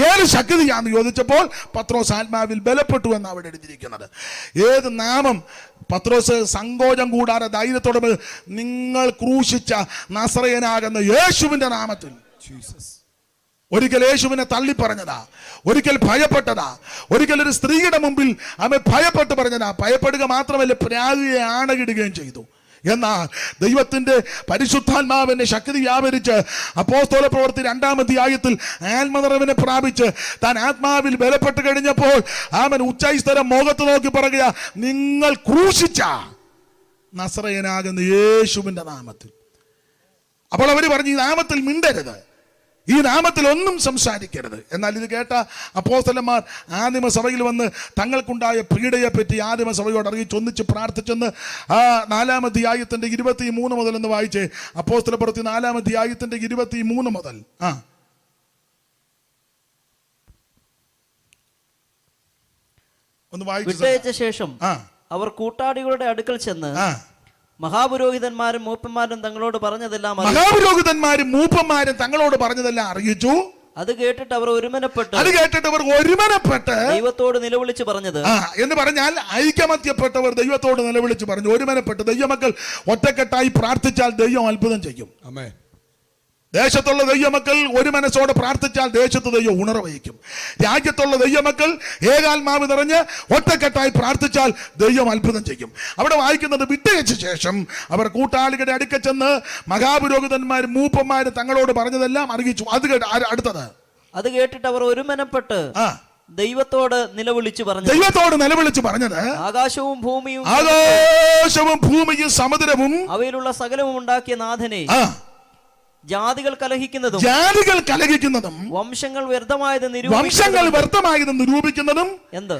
ഏത് ശക്തിയാണെന്ന് ചോദിച്ചപ്പോൾ പത്രോസ് ആത്മാവിൽ ബലപ്പെട്ടു എന്ന് അവിടെ എഴുതിയിരിക്കുന്നത്. ഏത് നാമം? പത്രോസ് സങ്കോചം കൂടാതെ ധൈര്യത്തോടെ, നിങ്ങൾ ക്രൂശിച്ച നസറയനാകുന്ന യേശുവിന്റെ നാമത്തിൽ. ഒരിക്കൽ യേശുവിനെ തള്ളി പറഞ്ഞതാ, ഒരിക്കൽ ഭയപ്പെട്ടതാ, ഒരിക്കൽ ഒരു സ്ത്രീയുടെ മുമ്പിൽ അവൻ ഭയപ്പെട്ട് പറഞ്ഞതാ. ഭയപ്പെടുക മാത്രമല്ല, പ്രാഗിയെ ആണകിടുകയും ചെയ്തു. എന്നാൽ ദൈവത്തിന്റെ പരിശുദ്ധാത്മാവിന്റെ ശക്തി വ്യാപരിച്ച് അപ്പോസ്തല പ്രവൃത്തി 2-ാം അധ്യായത്തിൽ ആത്മനിറവിനെ പ്രാപിച്ച് താൻ ആത്മാവിൽ ബലപ്പെട്ട് കഴിഞ്ഞപ്പോൾ അവൻ ഉച്ചസ്ഥലം മുഖത്ത് നോക്കി പറയുക, നിങ്ങൾ ക്രൂശിച്ച നസറയനാകുന്ന യേശുവിന്റെ നാമത്തിൽ. അപ്പോൾ അവർ പറഞ്ഞു, ഈ നാമത്തിൽ മിണ്ടരുത്, ഈ നാമത്തിൽ ഒന്നും സംസാരിക്കരുത്. എന്നാൽ ഇത് കേട്ട അപ്പോസ്തലന്മാർ ആദിമസഭയിൽ വന്ന് തങ്ങൾക്കുണ്ടായ പീഡയെ പറ്റി ആദിമസഭയോട് അറിയിച്ച് ഒന്നിച്ച് പ്രാർത്ഥിച്ചെന്ന് 4-ാം അധ്യായത്തിന്റെ 23 മുതൽ എന്ന് വായിച്ചേ. അപ്പോസ്തല പ്രവൃത്തി 4-ാം അധ്യായത്തിന്റെ 23 മുതൽ. ഒന്ന് വായിച്ച ശേഷം അവർ കൂട്ടാളികളുടെ അടുക്കൽ ചെന്ന് മഹാപുരോഹിതന്മാരും മൂപ്പന്മാരും തങ്ങളോട് പറഞ്ഞതെല്ലാം അറിയിച്ചു. അത് കേട്ടിട്ട് അവർ ഒരുമനപ്പെട്ട് ദൈവത്തോട് നിലവിളിച്ച് പറഞ്ഞത് എന്ന് പറഞ്ഞാൽ ഐക്യമത്യപ്പെട്ടവർ ദൈവത്തോട് നിലവിളിച്ച് പറഞ്ഞു. ഒരുമനപ്പെട്ട് ദൈവമക്കൾ ഒറ്റക്കെട്ടായി പ്രാർത്ഥിച്ചാൽ ദൈവം അത്ഭുതം ചെയ്യും. ആമേൻ. ദേശത്തുള്ള ദൈവമക്കൾ ഒരു മനസ്സോടെ പ്രാർത്ഥിച്ചാൽ ദേശത്ത് ദൈവം ഉണർവഹിക്കും. രാജ്യത്തുള്ള ദൈവമക്കൾ ഏകാത്മാവ് നിറഞ്ഞ് ഒറ്റക്കെട്ടായി പ്രാർത്ഥിച്ചാൽ ദൈവം അത്ഭുതം ചെയ്യും. അവിടെ വായിക്കുന്നത്, വിട്ടയച്ച ശേഷം അവർ കൂട്ടാളികളുടെ അടുക്കൽ ചെന്ന് മഹാപുരോഹിതന്മാരും മൂപ്പന്മാരും തങ്ങളോട് പറഞ്ഞതെല്ലാം അറിയിച്ചു. അടുത്തത്, അത് കേട്ടിട്ട് അവർ ഒരുമനപ്പെട്ട് ദൈവത്തോട് നിലവിളിച്ചു പറഞ്ഞത് ആകാശവും ഭൂമിയും സമുദ്രവും അവയിലുള്ള സകലവും ഉണ്ടാക്കിയ നാഥനെ, ജാതികൾ കലഹിക്കുന്നതും വംശങ്ങൾ വ്യർത്ഥമായത് നിരൂപിക്കുന്നതും എന്ത്?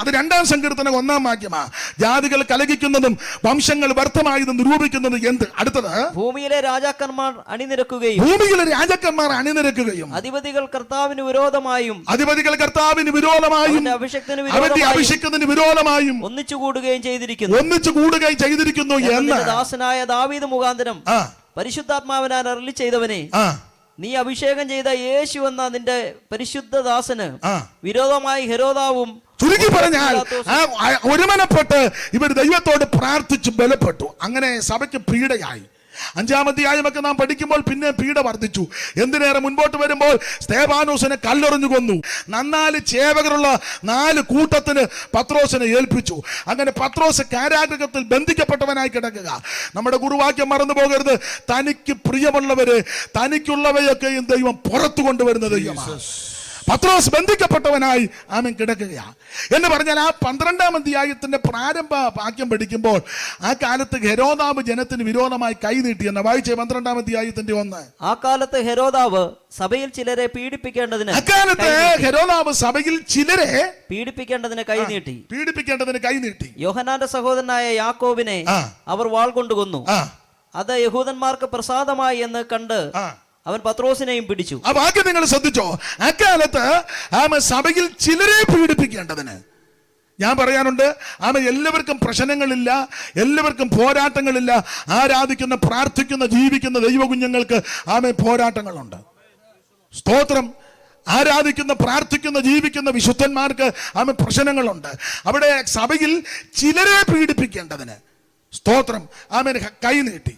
അത് 2-ാം സങ്കീർത്തനം 1-ാം വാക്യമാ. ജാതികൾ കലഹിക്കുന്നതും വംശങ്ങൾ വ്യർത്ഥമായത് നിരൂപിക്കുന്നതും എന്ത്? അടുത്തത്, ഭൂമിയിലെ രാജാക്കന്മാർ അണിനിരക്കുകയും അധിപതികൾ കർത്താവിന് വിരോധമായും അവന്റെ അഭിഷേകത്തിന് വിരോധമായും ഒന്നിച്ചുകൂടുകയും ചെയ്തിരിക്കുന്നു എന്ന് ദാസനായ ദാവീദ് മുഖാന്തരം പരിശുദ്ധാത്മാവിനാൽ അരുളി ചെയ്തവനെ, നീ അഭിഷേകം ചെയ്ത യേശു എന്ന നിന്റെ പരിശുദ്ധ ദാസന് വിരോധമായി ഹെരോദാവും. ചുരുക്കി പറഞ്ഞാൽ ഒരുമനപ്പെട്ട് ഇവർ ദൈവത്തോട് പ്രാർത്ഥിച്ച് ബലപ്പെട്ടു. അങ്ങനെ സഭയ്ക്ക് പീഡയായി. 5-ാം അധ്യായമൊക്കെ നാം പഠിക്കുമ്പോൾ പിന്നെ പീഡ വർദ്ധിച്ചു. എന്തിനേറെ മുൻപോട്ട് വരുമ്പോൾ സ്തേഫാനോസിനെ കല്ലെറിഞ്ഞു കൊന്നു. 4 ചേവകരുള്ള 4 കൂട്ടത്തിന് പത്രോസിനെ ഏൽപ്പിച്ചു. അങ്ങനെ പത്രോസ് കാരാഗൃഹത്തിൽ ബന്ധിക്കപ്പെട്ടവനായി കിടക്കുക. നമ്മുടെ ഗുരുവാക്യം മറന്നു പോകരുത്. തനിക്ക് പ്രിയമുള്ളവര് തനിക്കുള്ളവയൊക്കെയും ദൈവം പുറത്തു കൊണ്ടുവരുന്ന ദൈവമാണ്. പത്രോസ് ബന്ധിക്കപ്പെട്ടവനായി ആമൻ കിടക്കുകയാണ് എന്ന് പറഞ്ഞാൽ ആ 12-ാം അധ്യായത്തിന്റെ പ്രാരംഭ വാക്യം പഠിക്കുമ്പോൾ ആ കാലത്ത് ഹെരോദാവ് ജനത്തിന് വിരോധമായി കൈനീട്ടി എന്ന് വായിച്ചേ. 12-ാം അധ്യായത്തിന്റെ 1. ആ കാലത്ത് ഹെരോദാവ് സഭയിൽ ചിലരെ പീഡിപ്പിക്കേണ്ടതിന് കൈനീട്ടി. യോഹന്നാന്റെ സഹോദരനായ യാക്കോബിനെ അവർ വാൾ കൊണ്ട് കൊന്നു. അത് യഹൂദന്മാർക്ക് പ്രസാദമായി എന്ന് കണ്ട് അവൻ പത്രോസിനെയും പിടിച്ചു. ആ വാക്യം നിങ്ങൾ ശ്രദ്ധിച്ചോ? അക്കാലത്ത് സഭയിൽ ചിലരെ പീഡിപ്പിക്കേണ്ടതിന്. ഞാൻ പറയാനുണ്ട്, എല്ലാവർക്കും പ്രശ്നങ്ങളില്ല, എല്ലാവർക്കും പോരാട്ടങ്ങളില്ല. ആരാധിക്കുന്ന, പ്രാർത്ഥിക്കുന്ന, ജീവിക്കുന്ന ദൈവകുഞ്ഞുങ്ങൾക്ക് പോരാട്ടങ്ങളുണ്ട്. സ്തോത്രം. ആരാധിക്കുന്ന, പ്രാർത്ഥിക്കുന്ന, ജീവിക്കുന്ന വിശുദ്ധന്മാർക്ക് പ്രശ്നങ്ങളുണ്ട്. അവിടെ സഭയിൽ ചിലരെ പീഡിപ്പിക്കേണ്ടതിന് സ്തോത്രം കൈനീട്ടി.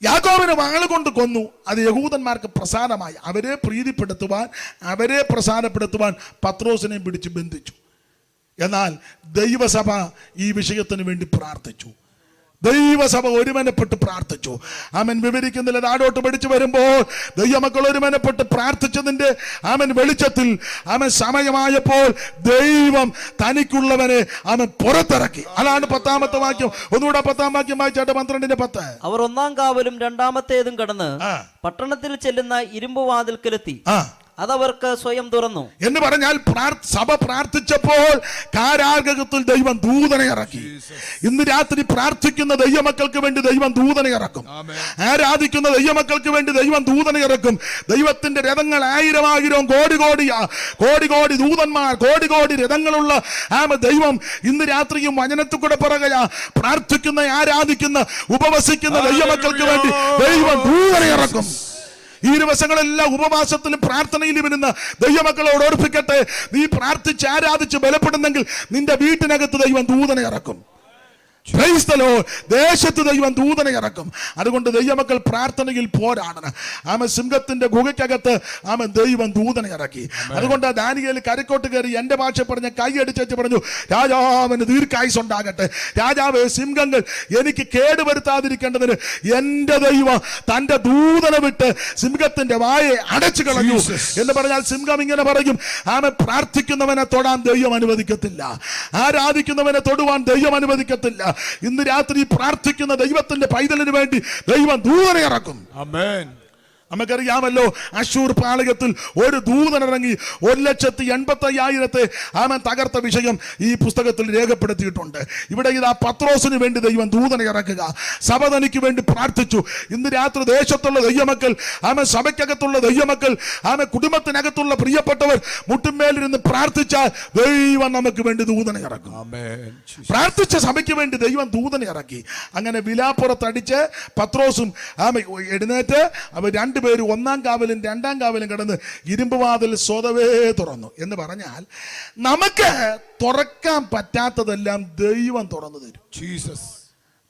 യാക്കോബിനെ വാളുകൊണ്ട് കൊന്നു. അത് യഹൂദന്മാർക്ക് പ്രസാദമായി. അവരെ പ്രീതിപ്പെടുത്തുവാൻ, അവരെ പ്രസാദപ്പെടുത്തുവാൻ പത്രോസിനെ പിടിച്ച് ബന്ധിച്ചു. എന്നാൽ ദൈവസഭ ഈ വിഷയത്തിന് വേണ്ടി പ്രാർത്ഥിച്ചു. ദൈവസഭ ഒരുമനപ്പെട്ട് പ്രാർത്ഥിച്ചു. ആമൻ വിവരിക്കുന്നില്ല. താഴോട്ട് പഠിച്ചു വരുമ്പോൾ ദൈവമക്കൾ ഒരുമനപ്പെട്ട് പ്രാർത്ഥിച്ചതിന്റെ ആമൻ വെളിച്ചത്തിൽ ആമൻ സമയമായപ്പോൾ ദൈവം തനിക്കുള്ളവനെ ആമൻ പുറത്തിറക്കി. അതാണ് 10-ാമത്തെ വാക്യം. ഒന്നുകൂടെ 10-ാം വാക്യം വായിച്ചാട്ടെ, 12:10. അവർ 1-ാം കാവലും 2-ാമത്തേതും കടന്ന് പട്ടണത്തിൽ ചെല്ലുന്ന ഇരുമ്പ് വാതിൽക്കലെത്തി. അതവർക്ക് സ്വയം തുറന്നു എന്ന് പറഞ്ഞാൽ സഭ പ്രാർത്ഥിച്ചപ്പോൾ കാരാഗൃഹത്തിൽ ദൈവം ദൂതനെ ഇറക്കി. ഇന്ന് രാത്രി പ്രാർത്ഥിക്കുന്ന ദൈവമക്കൾക്ക് വേണ്ടി ദൈവം ദൂതനെ ഇറക്കും. ആരാധിക്കുന്ന ദൈവമക്കൾക്ക് വേണ്ടി ദൈവം ദൂതനെ ഇറക്കും. ദൈവത്തിന്റെ രഥങ്ങൾ 1000 കോടി ദൂതന്മാർ, കോടി രഥങ്ങളുള്ള ദൈവം ഇന്ന് രാത്രിയും വചനത്തിൽ കൂടെ പറയുക, പ്രാർത്ഥിക്കുന്ന, ആരാധിക്കുന്ന, ഉപവസിക്കുന്ന ദൈവമക്കൾക്ക് വേണ്ടി ദൈവം ദൂതനെ ഇറക്കും. ഈ ദിവസങ്ങളെല്ലാം ഉപവാസത്തിലും പ്രാർത്ഥനയിലും ഇരുന്ന് ദൈവമക്കളോട് ഓർപ്പിക്കട്ടെ, നീ പ്രാർത്ഥിച്ച് ആരാധിച്ച് ബലപ്പെടുന്നെങ്കിൽ നിന്റെ വീട്ടിനകത്ത് ദൈവം ദൂതനെ ഇറക്കും. ദേശത്ത് ദൈവം ദൂതനെ ഇറക്കും. അതുകൊണ്ട് ദൈവമക്കൾ പ്രാർത്ഥനയിൽ പോരാടണം. സിംഹത്തിന്റെ ഗുഹയ്ക്കകത്ത് ദൈവം ദൂതനെ ഇറക്കി. അതുകൊണ്ട് ദാനിയേൽ കരക്കോട്ട് കയറി എന്റെ ഭാഷ പറഞ്ഞ കൈയടിച്ചു പറഞ്ഞു, രാജാവിന് ദീർഘായുസ് ഉണ്ടാകട്ടെ. രാജാവേ, സിംഹങ്ങൾ എനിക്ക് കേടുവരുത്താതിരിക്കേണ്ടതിന് എന്റെ ദൈവം തന്റെ ദൂതനെ വിട്ട് സിംഹത്തിന്റെ വായെ അടച്ചു കളഞ്ഞു എന്ന് പറഞ്ഞാൽ സിംഹം ഇങ്ങനെ പറയും, പ്രാർത്ഥിക്കുന്നവനെ തൊടാൻ ദൈവം അനുവദിക്കത്തില്ല, ആരാധിക്കുന്നവനെ തൊടുവാൻ ദൈവം അനുവദിക്കത്തില്ല. ഇന്ന് രാത്രി പ്രാർത്ഥിക്കുന്ന ദൈവത്തിന്റെ പൈതലിന് വേണ്ടി ദൈവം ദൂതനെ ഇറക്കും. ആമേൻ. നമുക്കറിയാമല്ലോ, അശൂർ പാളയത്തിൽ ഒരു ദൂതനിറങ്ങി 1,85,000 ആമൻ തകർത്ത വിഷയം ഈ പുസ്തകത്തിൽ രേഖപ്പെടുത്തിയിട്ടുണ്ട്. ഇവിടെ ഇതാ പത്രോസിന് വേണ്ടി ദൈവം ദൂതനെ ഇറക്കുക. സഭ തനിക്ക് വേണ്ടി പ്രാർത്ഥിച്ചു. ഇന്ന് രാത്രി ദേശത്തുള്ള ദൈവമക്കൾ, ആമൻ സഭയ്ക്കകത്തുള്ള ദൈവമക്കൾ, ആമൻ കുടുംബത്തിനകത്തുള്ള പ്രിയപ്പെട്ടവർ മുട്ടുമേലിരുന്ന് പ്രാർത്ഥിച്ചാൽ ദൈവം നമുക്ക് വേണ്ടി ദൂതനെ ഇറക്കും. പ്രാർത്ഥിച്ച സഭയ്ക്ക് വേണ്ടി ദൈവം ദൂതനെ ഇറക്കി. അങ്ങനെ വിലാപ്പുറത്തടിച്ച് പത്രോസും എഴുന്നേറ്റ് അവർ 2 പേര് 1-ാം കാവലും 2-ാം കാവലും കടന്ന് ഇരുമ്പ് വാതിൽ സ്വതവേ തുറന്നു. എന്ന് പറഞ്ഞാൽ നമുക്ക് തുറക്കാൻ പറ്റാത്തതെല്ലാം ദൈവം തുറന്നു തരും. ജീസസ്.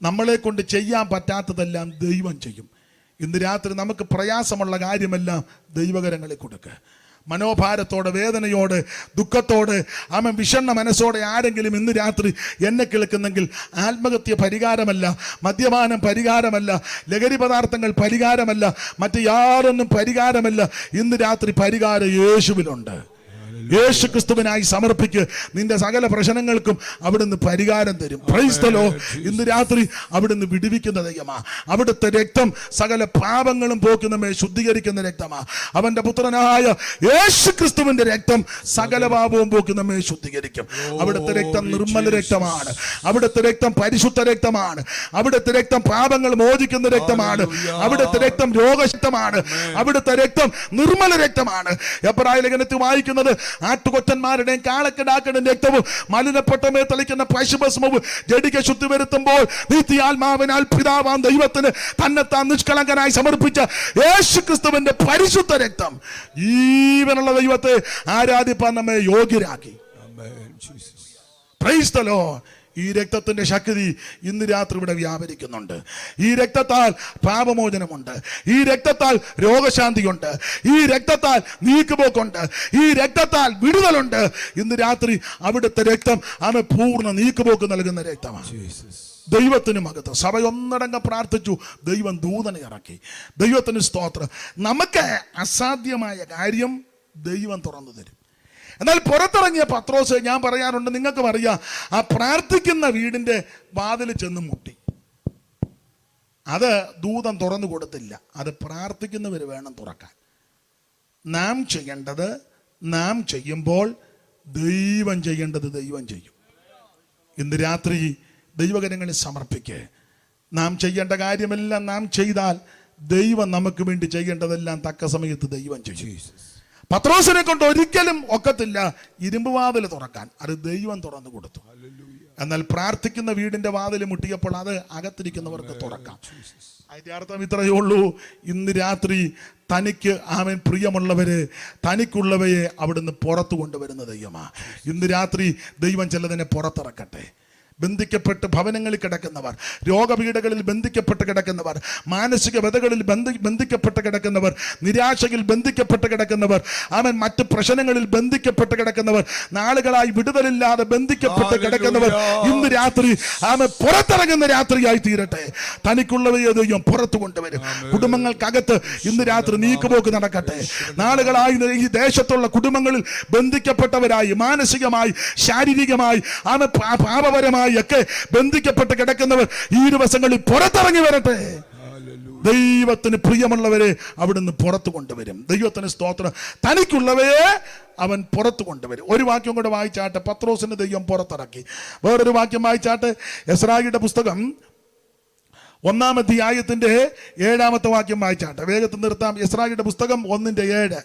നമ്മളെ കൊണ്ട് ചെയ്യാൻ പറ്റാത്തതെല്ലാം ദൈവം ചെയ്യും. ഇന്ന് രാത്രി നമുക്ക് പ്രയാസമുള്ള കാര്യമെല്ലാം ദൈവകരങ്ങളിൽ കൊടുക്കുക. മനോഭാരത്തോടെ, വേദനയോടെ, ദുഃഖത്തോടെ, വിഷണ്ണ മനസ്സോടെ ആരെങ്കിലും ഇന്ന് രാത്രി എന്നെ കേൾക്കുന്നെങ്കിൽ ആത്മഹത്യ പരിഹാരമല്ല, മദ്യപാനം പരിഹാരമല്ല, ലഹരി പദാർത്ഥങ്ങൾ പരിഹാരമല്ല, മറ്റ് യാതൊന്നും പരിഹാരമല്ല. ഇന്ന് രാത്രി പരിഹാരം യേശുവിലുണ്ട്. യേശു ക്രിസ്തുവിനായി സമർപ്പിക്ക്. നിന്റെ സകല പ്രശ്നങ്ങൾക്കും അവിടുന്ന് പരിഹാരം തരും. Price the Lord. ഇന്ന് രാത്രി അവിടുന്ന് വിടുവിക്കുന്ന ദൈവമാ. അവിടുത്തെ രക്തം സകല പാപങ്ങളും പോക്കി നമ്മെ ശുദ്ധീകരിക്കുന്ന രക്തമാ. അവന്റെ പുത്രനായ യേശു ക്രിസ്തുവിന്റെ രക്തം സകല പാപവും പോക്കി നമ്മെ ശുദ്ധീകരിക്കും. അവിടുത്തെ രക്തം നിർമ്മല രക്തമാണ്. അവിടുത്തെ രക്തം പരിശുദ്ധ രക്തമാണ്. അവിടുത്തെ രക്തം പാപങ്ങൾ മോചിക്കുന്ന രക്തമാണ്. അവിടുത്തെ രക്തം രോഗശക്തമാണ്. അവിടുത്തെ രക്തം നിർമ്മല രക്തമാണ്. എബ്രായ ലേഖനത്തിൽ വായിക്കുന്നത്, ആട്ടുകൊറ്റന്മാരുടെയും കാളക്കിടാക്കളുടെയും രക്തവും മലിനപ്പെട്ടമേ തളിക്കുന്ന പശുഭസ്മവും ജഡിക ശുദ്ധി വരുത്തുമ്പോൾ നിത്യാത്മാവിനാൽ പിതാവാം ദൈവത്തിന് തന്നെത്താൻ നിഷ്കളങ്കനായി സമർപ്പിച്ച യേശു ക്രിസ്തുവിന്റെ പരിശുദ്ധ രക്തം ജീവനുള്ള ദൈവത്തെ ആരാധിപ്പാൻ നമ്മെ യോഗ്യരാക്കി. Price the Lord. ഈ രക്തത്തിന്റെ ശക്തി ഇന്ന് രാത്രി ഇവിടെ വ്യാപരിക്കുന്നുണ്ട്. ഈ രക്തത്താൽ പാപമോചനമുണ്ട്. ഈ രക്തത്താൽ രോഗശാന്തിയുണ്ട്. ഈ രക്തത്താൽ നീക്കുപോക്കുണ്ട്. ഈ രക്തത്താൽ വിടുതലുണ്ട്. ഇന്ന് രാത്രി അവിടുത്തെ രക്തം പൂർണ്ണ നീക്കുപോക്ക് നൽകുന്ന രക്തമാണ്. ദൈവത്തിന് മഹത്വം. സഭ ഒന്നടങ്കം പ്രാർത്ഥിച്ചു. ദൈവം ദൂതനെ ഇറക്കി. ദൈവത്തിന് സ്തോത്രം. നമുക്ക് അസാധ്യമായ കാര്യം ദൈവം തുറന്നു തരും. എന്നാൽ പുറത്തിറങ്ങിയ പത്രോസ്, ഞാൻ പറയാറുണ്ട്, നിങ്ങൾക്കും അറിയാം, ആ പ്രാർത്ഥിക്കുന്ന വീടിന്റെ വാതിൽ ചെന്ന് മുട്ടി. അത് ദൂതൻ തുറന്നു കൊടുത്തില്ല. അത് പ്രാർത്ഥിക്കുന്നവർ വേണം തുറക്കാൻ. നാം ചെയ്യേണ്ടത് നാം ചെയ്യുമ്പോൾ ദൈവം ചെയ്യേണ്ടത് ദൈവം ചെയ്യും. ഇന്ന് രാത്രി ദൈവകരങ്ങളിൽ സമർപ്പിക്കുക. നാം ചെയ്യേണ്ട കാര്യമെല്ലാം നാം ചെയ്താൽ ദൈവം നമുക്ക് വേണ്ടി ചെയ്യേണ്ടതെല്ലാം തക്ക സമയത്ത് ദൈവം ചെയ്യും. പത്രോസിനെ കൊണ്ട് ഒരിക്കലും ഒക്കത്തില്ല ഇരുമ്പ് വാതിൽ തുറക്കാൻ. അത് ദൈവം തുറന്നു കൊടുത്തു. എന്നാൽ പ്രാർത്ഥിക്കുന്ന വീടിന്റെ വാതിൽ മുട്ടിയപ്പോൾ അത് അകത്തിരിക്കുന്നവർക്ക് തുറക്കാം. അതിന്റെ അർത്ഥം ഇത്രയേ ഉള്ളൂ. ഇന്ന് രാത്രി തനിക്ക് ആമേൻ പ്രിയമുള്ളവരെ, തനിക്കുള്ളവയെ അവിടുന്ന് പുറത്തു കൊണ്ടുവരുന്ന ദൈവമാ. ഇന്ന് രാത്രി ദൈവം ചിലതിനെ പുറത്തിറക്കട്ടെ. ബന്ധിക്കപ്പെട്ട് ഭവനങ്ങളിൽ കിടക്കുന്നവർ, രോഗപീഠകളിൽ ബന്ധിക്കപ്പെട്ട് കിടക്കുന്നവർ, മാനസിക വ്യതകളിൽ ബന്ധിക്കപ്പെട്ട് കിടക്കുന്നവർ, നിരാശയിൽ ബന്ധിക്കപ്പെട്ട് കിടക്കുന്നവർ, അവൻ മറ്റ് പ്രശ്നങ്ങളിൽ ബന്ധിക്കപ്പെട്ട് കിടക്കുന്നവർ, നാളുകളായി വിടുതലില്ലാതെ ബന്ധിക്കപ്പെട്ട് കിടക്കുന്നവർ ഇന്ന് രാത്രി അവൻ പുറത്തിറങ്ങുന്ന രാത്രിയായി തീരട്ടെ. തനിക്കുള്ളവയെ ദൈവം പുറത്തു കൊണ്ടുവരും. കുടുംബങ്ങൾക്കകത്ത് ഇന്ന് രാത്രി നീക്കുപോക്ക് നടക്കട്ടെ. നാളുകളായി ഈ ദേശത്തുള്ള കുടുംബങ്ങളിൽ ബന്ധിക്കപ്പെട്ടവരായി, മാനസികമായി, ശാരീരികമായി, അവൻ പാപപരമായി ഒക്കെ ബന്ധിക്കപ്പെട്ട് കിടക്കുന്നവർ ഈ ദിവസങ്ങളിൽ പുറത്തിറങ്ങി വരട്ടെ. ദൈവത്തിന് പ്രിയമുള്ളവരെ അവിടുന്ന് പുറത്തു കൊണ്ടുവരും. ദൈവത്തിന് സ്തോത്രം. തനിക്കുള്ളവയെ അവൻ പുറത്തു കൊണ്ടുവരും. ഒരു വാക്യം കൂടെ വായിച്ചാട്ടെ. പത്രോസിന്റെ ദൈവം പുറത്തിറക്കി. വേറൊരു വാക്യം വായിച്ചാട്ടെ. എസ്രായിയുടെ പുസ്തകം 1-ാം അധ്യായത്തിന്റെ 7-ാമത്തെ വാക്യം വായിച്ചാട്ടെ. വേഗത്തിൽ നിർത്താം. എസ്രായിയുടെ പുസ്തകം 1:7.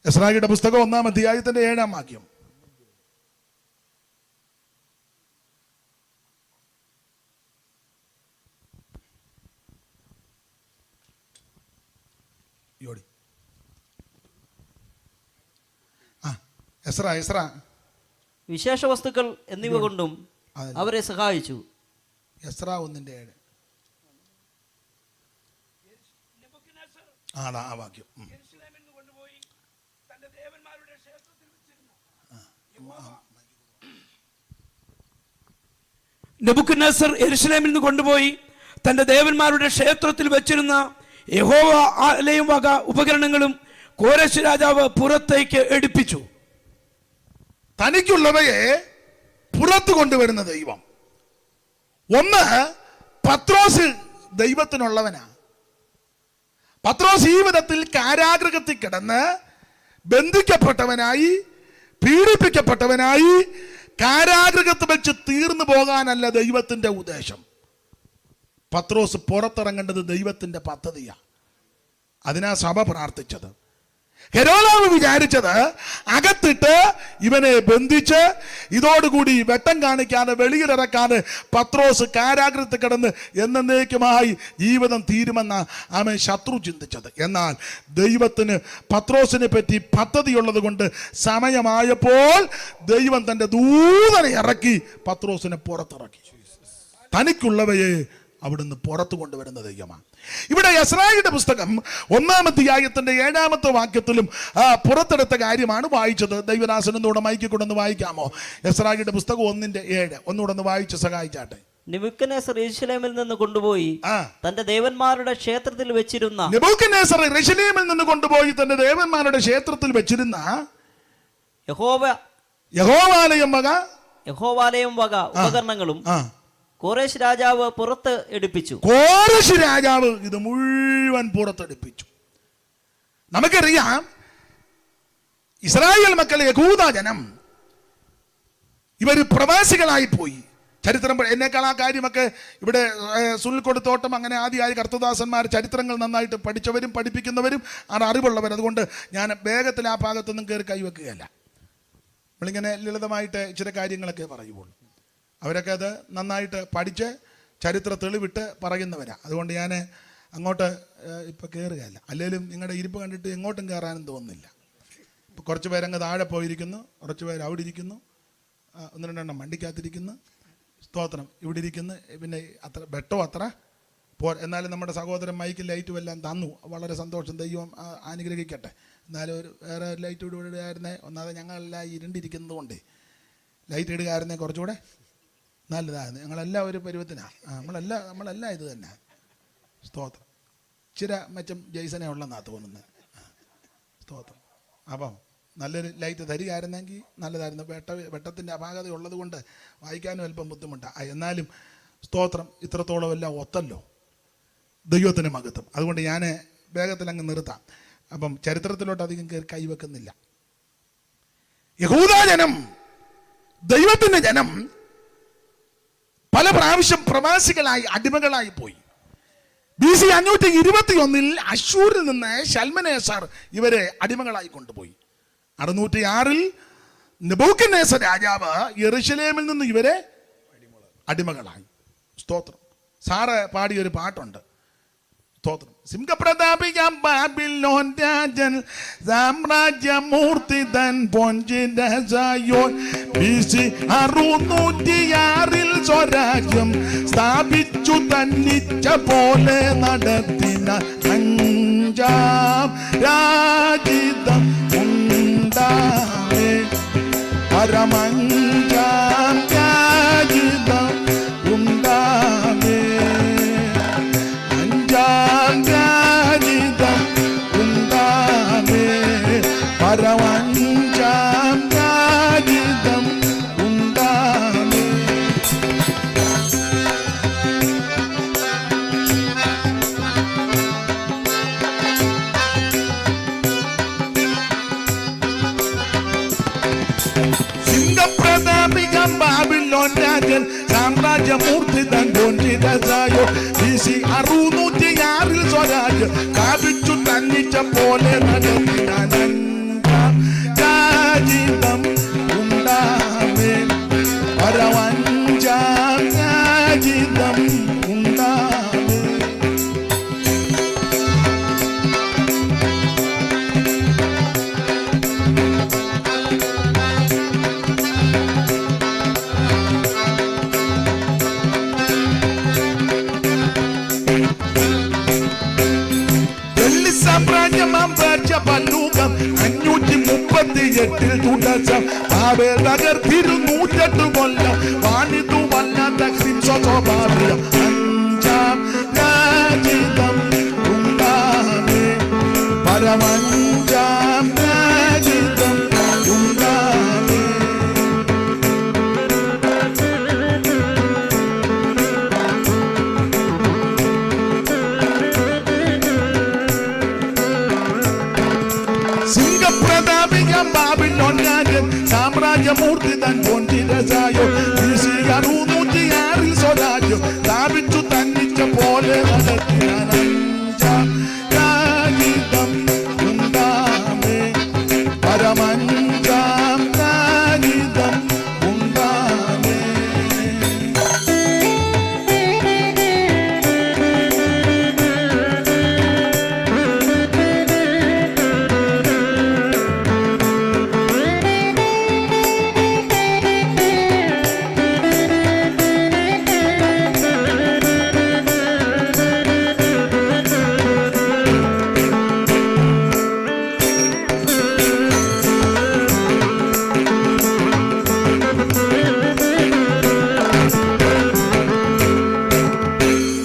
എസ്രായിയുടെ പുസ്തകം 1-ാം അധ്യായത്തിന്റെ 7-ാം വാക്യം. എസ്രാ വിശേഷ വസ്തുക്കൾ എന്നിവ കൊണ്ടും അവരെ സഹായിച്ചു. എസ്രാ 1:7. ആ വാക്യം. നെബൂഖദ്നേസർ യെരൂശലേമിൽ നിന്ന് കൊണ്ടുപോയി തന്റെ ദേവന്മാരുടെ ക്ഷേത്രത്തിൽ വെച്ചിരുന്ന യഹോവ ആലയം വക ഉപകരണങ്ങളും കോരേശ് രാജാവ് പുറത്തേക്ക് എടുപ്പിച്ചു. തനിക്കുള്ളവയെ പുറത്തു കൊണ്ടുവരുന്ന ദൈവം. ഒന്ന്, പത്രോസ് ദൈവത്തിനുള്ളവനാ. പത്രോസ് ഈ വിധത്തിൽ കാരാഗൃഹത്തിൽ കിടന്ന് ബന്ധിക്കപ്പെട്ടവനായി, പീഡിപ്പിക്കപ്പെട്ടവനായി കാരാഗൃഹത്തിൽ വെച്ച് തീർന്നു പോകാനല്ല ദൈവത്തിന്റെ ഉദ്ദേശം. പത്രോസ് പുറത്തിറങ്ങേണ്ടത് ദൈവത്തിന്റെ പദ്ധതിയാ. അതിനാ സഭ പ്രാർത്ഥിച്ചത്. ഹെരോദാവ് വിചാരിച്ചത് അകത്തിട്ട് ഇവനെ ബന്ധിച്ച് ഇതോടുകൂടി വെട്ടം കാണിക്കാതെ വെളിയിലിറക്കാതെ പത്രോസ് കാരാഗൃഹത്തിൽ കിടന്ന് എന്നേക്കുമായി ജീവിതം തീരുമെന്ന അവൻ ശത്രു ചിന്തിച്ചത്. എന്നാൽ ദൈവത്തിന് പത്രോസിനെ പറ്റി പദ്ധതിയുള്ളത് കൊണ്ട് സമയമായപ്പോൾ ദൈവം തൻ്റെ ദൂതനെ ഇറക്കി പത്രോസിനെ പുറത്തിറക്കി. തനിക്കുള്ളവയെ അവിടുന്ന് പുറത്തു കൊണ്ടുവരുന്ന ദൈവമാണ്. ഇവിടെ എസ്രായിയുടെ പുസ്തകം 1-ാം അധ്യായത്തിന്റെ 7-ാമത്തെ വാക്യത്തിലും പുറത്തെടുത്ത കാര്യമാണ് വായിച്ചത്. ദൈവദാസനൊന്നുകൂടെ മൈക്ക് കൊണ്ടൊന്ന് വായിക്കാമോ? എസ്രായിയുടെ പുസ്തകം 1:7 ഒന്നുകൂടെ ഒന്ന് വായിച്ച് സഹായിച്ചാട്ടെ. നെബൂഖദ്നേസർ യെരൂശലേമിൽ നിന്ന് കൊണ്ടുപോയി തന്റെ ദേവന്മാരുടെ ക്ഷേത്രത്തിൽ വെച്ചിരുന്ന നെബൂഖദ്നേസർ യെരൂശലേമിൽ നിന്ന് കൊണ്ടുപോയി തന്റെ ദേവന്മാരുടെ ക്ഷേത്രത്തിൽ വെച്ചിരുന്ന യഹോവാലയം വക ഉപകരണങ്ങളും കോരേശ് രാജാവ് പുറത്ത് എടുപ്പിച്ചു. കോരേശ് രാജാവ് ഇത് മുഴുവൻ പുറത്തെടുപ്പിച്ചു. നമുക്കറിയാം, ഇസ്രായേൽ മക്കളെ യഹൂദ ജനം ഇവർ പ്രവാസികളായി പോയി. ചരിത്രം എന്നേക്കാൾ ആ കാര്യമൊക്കെ ഇവിടെ സുൽക്കൊടുത്തോട്ടം അങ്ങനെ ആദ്യമായി കർത്തദാസന്മാർ ചരിത്രങ്ങൾ നന്നായിട്ട് പഠിച്ചവരും പഠിപ്പിക്കുന്നവരും ആണ് അറിവുള്ളവർ. അതുകൊണ്ട് ഞാൻ വേഗത്തിൽ ആ ഭാഗത്തൊന്നും കയറി കൈവെക്കുകയല്ല. നമ്മളിങ്ങനെ ലളിതമായിട്ട് ഇച്ചിരി കാര്യങ്ങളൊക്കെ പറയുള്ളൂ. അവരൊക്കെ അത് നന്നായിട്ട് പഠിച്ച് ചരിത്ര തെളിവിട്ട് പറയുന്നവരാണ്. അതുകൊണ്ട് ഞാൻ അങ്ങോട്ട് ഇപ്പം കയറുകയല്ല. അല്ലെങ്കിലും നിങ്ങളുടെ ഇരിപ്പ് കണ്ടിട്ട് എങ്ങോട്ടും കയറാനും തോന്നുന്നില്ല. ഇപ്പോൾ കുറച്ച് പേരങ്ങ് താഴെ പോയിരിക്കുന്നു, കുറച്ച് പേര് അവിടെ ഇരിക്കുന്നു, 1-2 വണ്ടിക്കകത്തിരിക്കുന്നു. സ്തോത്രം. ഇവിടെ ഇരിക്കുന്നു. പിന്നെ അത്ര ബെട്ടോ അത്ര എന്നാലും നമ്മുടെ സഹോദരൻ മൈക്കിൽ ലൈറ്റും എല്ലാം തന്നു. വളരെ സന്തോഷം. ദൈവം അനുഗ്രഹിക്കട്ടെ. എന്നാലും ഒരു വേറെ ലൈറ്റ് ഇടുകയായിരുന്നേ. ഒന്നാമത് ഞങ്ങളെല്ലാം ഇരുണ്ടിരിക്കുന്നത് കൊണ്ട് ലൈറ്റ് ഇടുകയായിരുന്നേ കുറച്ചുകൂടെ നല്ലതായിരുന്നു. ഞങ്ങളെല്ലാം ഒരു പരുവത്തിനാണ്. നമ്മളെല്ലാം ഇത് തന്നെ. സ്തോത്രം. ഇച്ചിരി മെച്ചം ജയ്സനെ ഉള്ളെന്നാണ് തോന്നുന്നത്. സ്തോത്രം. അപ്പം നല്ലൊരു ലൈറ്റ് തരികയായിരുന്നെങ്കിൽ നല്ലതായിരുന്നു. വെട്ടത്തിൻ്റെ അപാകത ഉള്ളത് കൊണ്ട് വായിക്കാനും അല്പം ബുദ്ധിമുട്ടാണ്. എന്നാലും സ്തോത്രം, ഇത്രത്തോളം എല്ലാം ഒത്തല്ലോ. ദൈവത്തിന് മഹത്വം. അതുകൊണ്ട് ഞാൻ വേഗത്തിൽ അങ്ങ് നിർത്താം. അപ്പം ചരിത്രത്തിലോട്ട് അധികം കയറി കൈവെക്കുന്നില്ല. യഹൂദ ജനം, ദൈവത്തിൻ്റെ ജനം പല പ്രാവശ്യം പ്രവാസികളായി അടിമകളായി പോയി. BC 521 അശ്ശൂരിൽ നിന്ന് ശൽമനേസർ ഇവരെ അടിമകളായി കൊണ്ടുപോയി. 606 നെബൂഖദ്നേസർ രാജാവ് യെരൂശലേമിൽ നിന്ന് ഇവരെ അടിമകളായി. സ്തോത്രം. സാറ് പാടിയൊരു പാട്ടുണ്ട്. സ്തോത്രം. സിംഹപ്രതാപിയാം ബാബിലോൺ രാജൻ സാമ്രാജ്യമൂർത്തി തൻ പൊൻചിരസായോൻ BC 606 സ്വരാജ്യം സ്ഥാപിച്ചു തന്നിച്ച പോലെ നടത്തിന അഞ്ചാം രാജിതം ഉണ്ടാവേ പരമഞ്ചാം രാജിതം ഉണ്ടാവേ അഞ്ചാം രാജിതം ഉണ്ടാവേ പരമഞ്ചാം രാജിതം ഉണ്ടാവേ. സിംഹപ്രതാപികം ബാബിലോൺ രാജൻ സാമ്രാജ്യമൂർത്തി തൻ പൊൻചിരസായോ BC 606 സ്വരാജ്യം സ്ഥാപിച്ചു തന്നിച്ച പോലെ നടത്തിന അഞ്ചാം രാജിതം ഉണ്ടാവേ പരമഞ്ചാം രാജിതം ഉണ്ടാവേ. വെള്ളി സാമ്രാജ്യമാം പല്ലൂകം 538 തുടക്കം ബാബേൽ തകർത്തിരു 108 കൊല്ലം വാണിതു വല്ലാത്ത സ്വഭാവം അഞ്ചാം രാജിതം ഉണ്ടാവേ പരമഞ്ചാം രാജിതം ഉണ്ടാവേ. സിംഹപ്രതാപികം ബാബിലോൺ രാജൻ സാമ്രാജ്യമൂർത്തി തൻ പൊൻചിരസായോ BC 606 സ്വരാജ്യം സ്ഥാപിച്ചു തന്നിച്ച പോലെ നടത്തിന അഞ്ചാം രാജിതം ഉണ്ടാവേ പരമഞ്ചാം രാജിതം ഉണ്ടാവേ.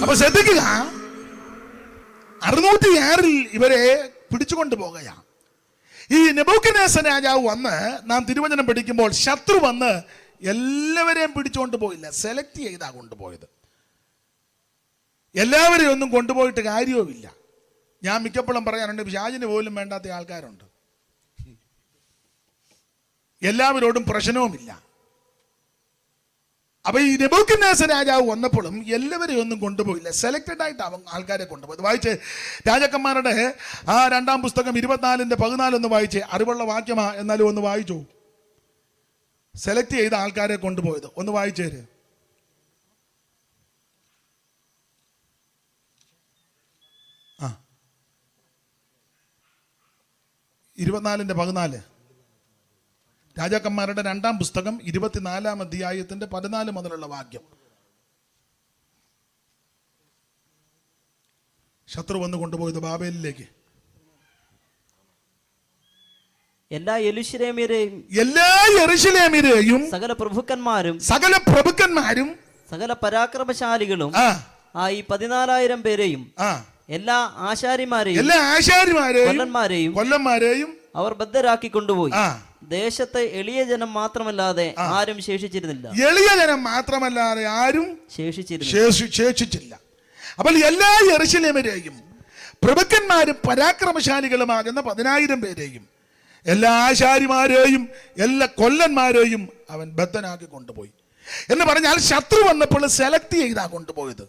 അപ്പൊ ശ്രദ്ധിക്കുക, 606 ഇവരെ പിടിച്ചുകൊണ്ട് പോകുകയാ. ഈ നെബൂഖദ്നേസർ രാജാവ് വന്ന് നാം തിരുവചനം പഠിക്കുമ്പോൾ ശത്രു വന്ന് എല്ലാവരെയും പിടിച്ചുകൊണ്ട് പോയില്ല, സെലക്ട് ചെയ്താ കൊണ്ടുപോയത്. എല്ലാവരെയും ഒന്നും കൊണ്ടുപോയിട്ട് കാര്യവുമില്ല. ഞാൻ മിക്കപ്പോഴും പറയാറുണ്ട്, പിശാചിന് പോലും വേണ്ടാത്ത ആൾക്കാരുണ്ട്. എല്ലാവരോടും പ്രശ്നവുമില്ല. അപ്പൊ ഈ നെബൂഖദ്നേസർ രാജാവ് വന്നപ്പോഴും എല്ലാവരെയും ഒന്നും കൊണ്ടുപോയില്ല, സെലക്റ്റഡ് ആയിട്ട് അവൻ ആൾക്കാരെ കൊണ്ടുപോയത്. വായിച്ച് രാജാക്കന്മാരുടെ ആ 2-ാം പുസ്തകം 24:14 ഒന്ന് വായിച്ചേ. അറിവുള്ള വാക്യമാ, എന്നാലും ഒന്ന് വായിച്ചു. സെലക്ട് ചെയ്ത ആൾക്കാരെ കൊണ്ടുപോയത് ഒന്ന് വായിച്ചേര്. ആ 24:14 രാജാക്കന്മാരുടെ 2-ാം പുസ്തകം 24-ാം അധ്യായത്തിന്റെ 14 മുതലുള്ള വാക്യം. ശത്രു വന്ന് കൊണ്ടുപോയത് ബാബേലിലേക്ക്. എല്ലാ യെരൂശലേമ്യരെയും സകല പ്രഭുക്കന്മാരും സകല പരാക്രമശാലികളും ആ ഈ 14,000 പേരെയും എല്ലാ ആശാരിമാരെയും കൊല്ലന്മാരെയും അവർ ബദ്ധരാക്കി കൊണ്ടുപോയി. ദേശത്തെ എളിയ ജനം മാത്രമല്ലാതെ ആരും ശേഷിച്ചിരുന്നില്ല. ശേഷിച്ചില്ല. അപ്പോൾ എല്ലാ യെരൂശലേമ്യരെയും പ്രഭുക്കന്മാരും പരാക്രമശാലികളുമാകുന്ന 10,000 പേരെയും എല്ലാ ആശാരിമാരെയും എല്ലാ കൊല്ലന്മാരെയും അവൻ ബദ്ധനാക്കി കൊണ്ടുപോയി. എന്ന് പറഞ്ഞാൽ ശത്രു വന്നപ്പോൾ സെലക്ട് ചെയ്താ കൊണ്ടുപോയത്.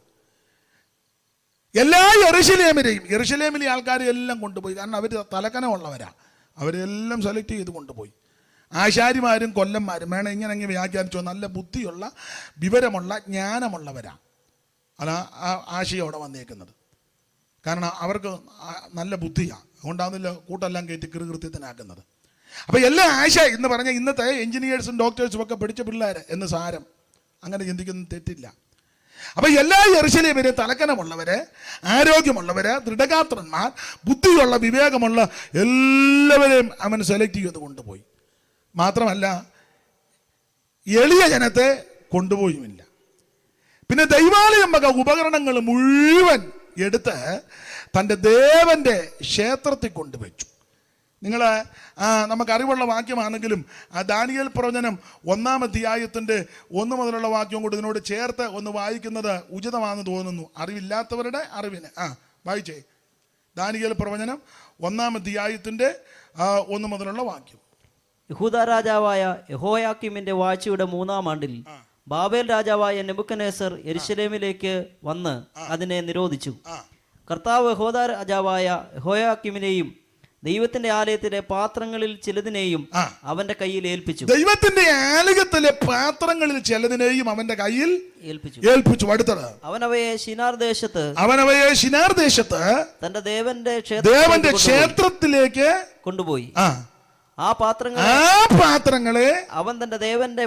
എല്ലാ യെരൂശലേമിലെ ആൾക്കാരെ എല്ലാം കൊണ്ടുപോയി. കാരണം അവർ തലക്കനമുള്ളവരാ, അവരെല്ലാം സെലക്ട് ചെയ്ത് കൊണ്ടുപോയി. ആശാരിമാരും കൊല്ലന്മാരും വേണം ഇങ്ങനെ വ്യാഖ്യാനിച്ചോ, നല്ല ബുദ്ധിയുള്ള വിവരമുള്ള ജ്ഞാനമുള്ളവരാ. അതാ ആശയം അവിടെ വന്നേക്കുന്നത്. കാരണം അവർക്ക് നല്ല ബുദ്ധിയാണ്, അതുകൊണ്ടാകുന്നില്ല കൂട്ടെല്ലാം കയറ്റി കൃത്യത്തിനാക്കുന്നത്. അപ്പോൾ എല്ലാ ആശ എന്ന് പറഞ്ഞാൽ ഇന്നത്തെ എഞ്ചിനീയേഴ്സും ഡോക്ടേഴ്സും ഒക്കെ പഠിച്ച പിള്ളേർ എന്ന് സാരം, അങ്ങനെ ചിന്തിക്കുന്ന തെറ്റില്ല. അപ്പോൾ എല്ലാ യെരുശലേമിലും തലക്കനമുള്ളവര്, ആരോഗ്യമുള്ളവര്, ദൃഢഗാത്രന്മാർ, ബുദ്ധിയുള്ള വിവേകമുള്ള എല്ലാവരെയും അവൻ സെലക്ട് ചെയ്ത് കൊണ്ടുപോയി. മാത്രമല്ല എളിയ ജനത്തെ കൊണ്ടുപോയുമില്ല. പിന്നെ ദൈവാലയം വക ഉപകരണങ്ങൾ മുഴുവൻ എടുത്ത് തൻ്റെ ദേവന്റെ ക്ഷേത്രത്തിൽ കൊണ്ടുവച്ചു. നിങ്ങൾ നമുക്കറിവുള്ള വാക്യമാണെങ്കിലും ദാനിയേൽ പ്രവചനം 1-ാം അധ്യായത്തിൻ്റെ 1 മുതലുള്ള വാക്യം കൂടി ഇതിനോട് ചേർത്ത് ഒന്ന് വായിക്കുന്നത് ഉചിതമാണെന്ന് തോന്നുന്നു, അറിവില്ലാത്തവരുടെ അറിവിന്. വായിച്ചേ, ദാനിയേൽ പ്രവചനം 1-ാം അധ്യായത്തിൻ്റെ 1 മുതലുള്ള വാക്യം. യഹൂദ രാജാവായ യഹോയാക്കീമിന്റെ വാഴ്ചയുടെ 3-ാം ആണ്ടിൽ ബാബേൽ രാജാവായ നെബൂഖദ്നേസർ യെരുശലേമിലേക്ക് വന്ന് അതിനെ നിരോധിച്ചു. കർത്താവ് യഹൂദ രാജാവായ യഹോയാക്കീമിനെയും ദൈവത്തിന്റെ ആലയത്തിലെ പാത്രങ്ങളിൽ ചിലതിനെയും അവന്റെ കയ്യിൽ ഏൽപ്പിച്ചു. ദൈവത്തിന്റെ ആലയത്തിലെ പാത്രങ്ങളിൽ ചിലതിനെയും അവന്റെ കയ്യിൽ ഏൽപ്പിച്ചു. അടുത്തത് അവനവയെ ശിനാർ ദേശത്ത് തന്റെ ദേവന്റെ ക്ഷേത്രത്തിലേക്ക് കൊണ്ടുപോയി. ആ പാത്രങ്ങളെ അവൻ തന്റെ ദേവന്റെ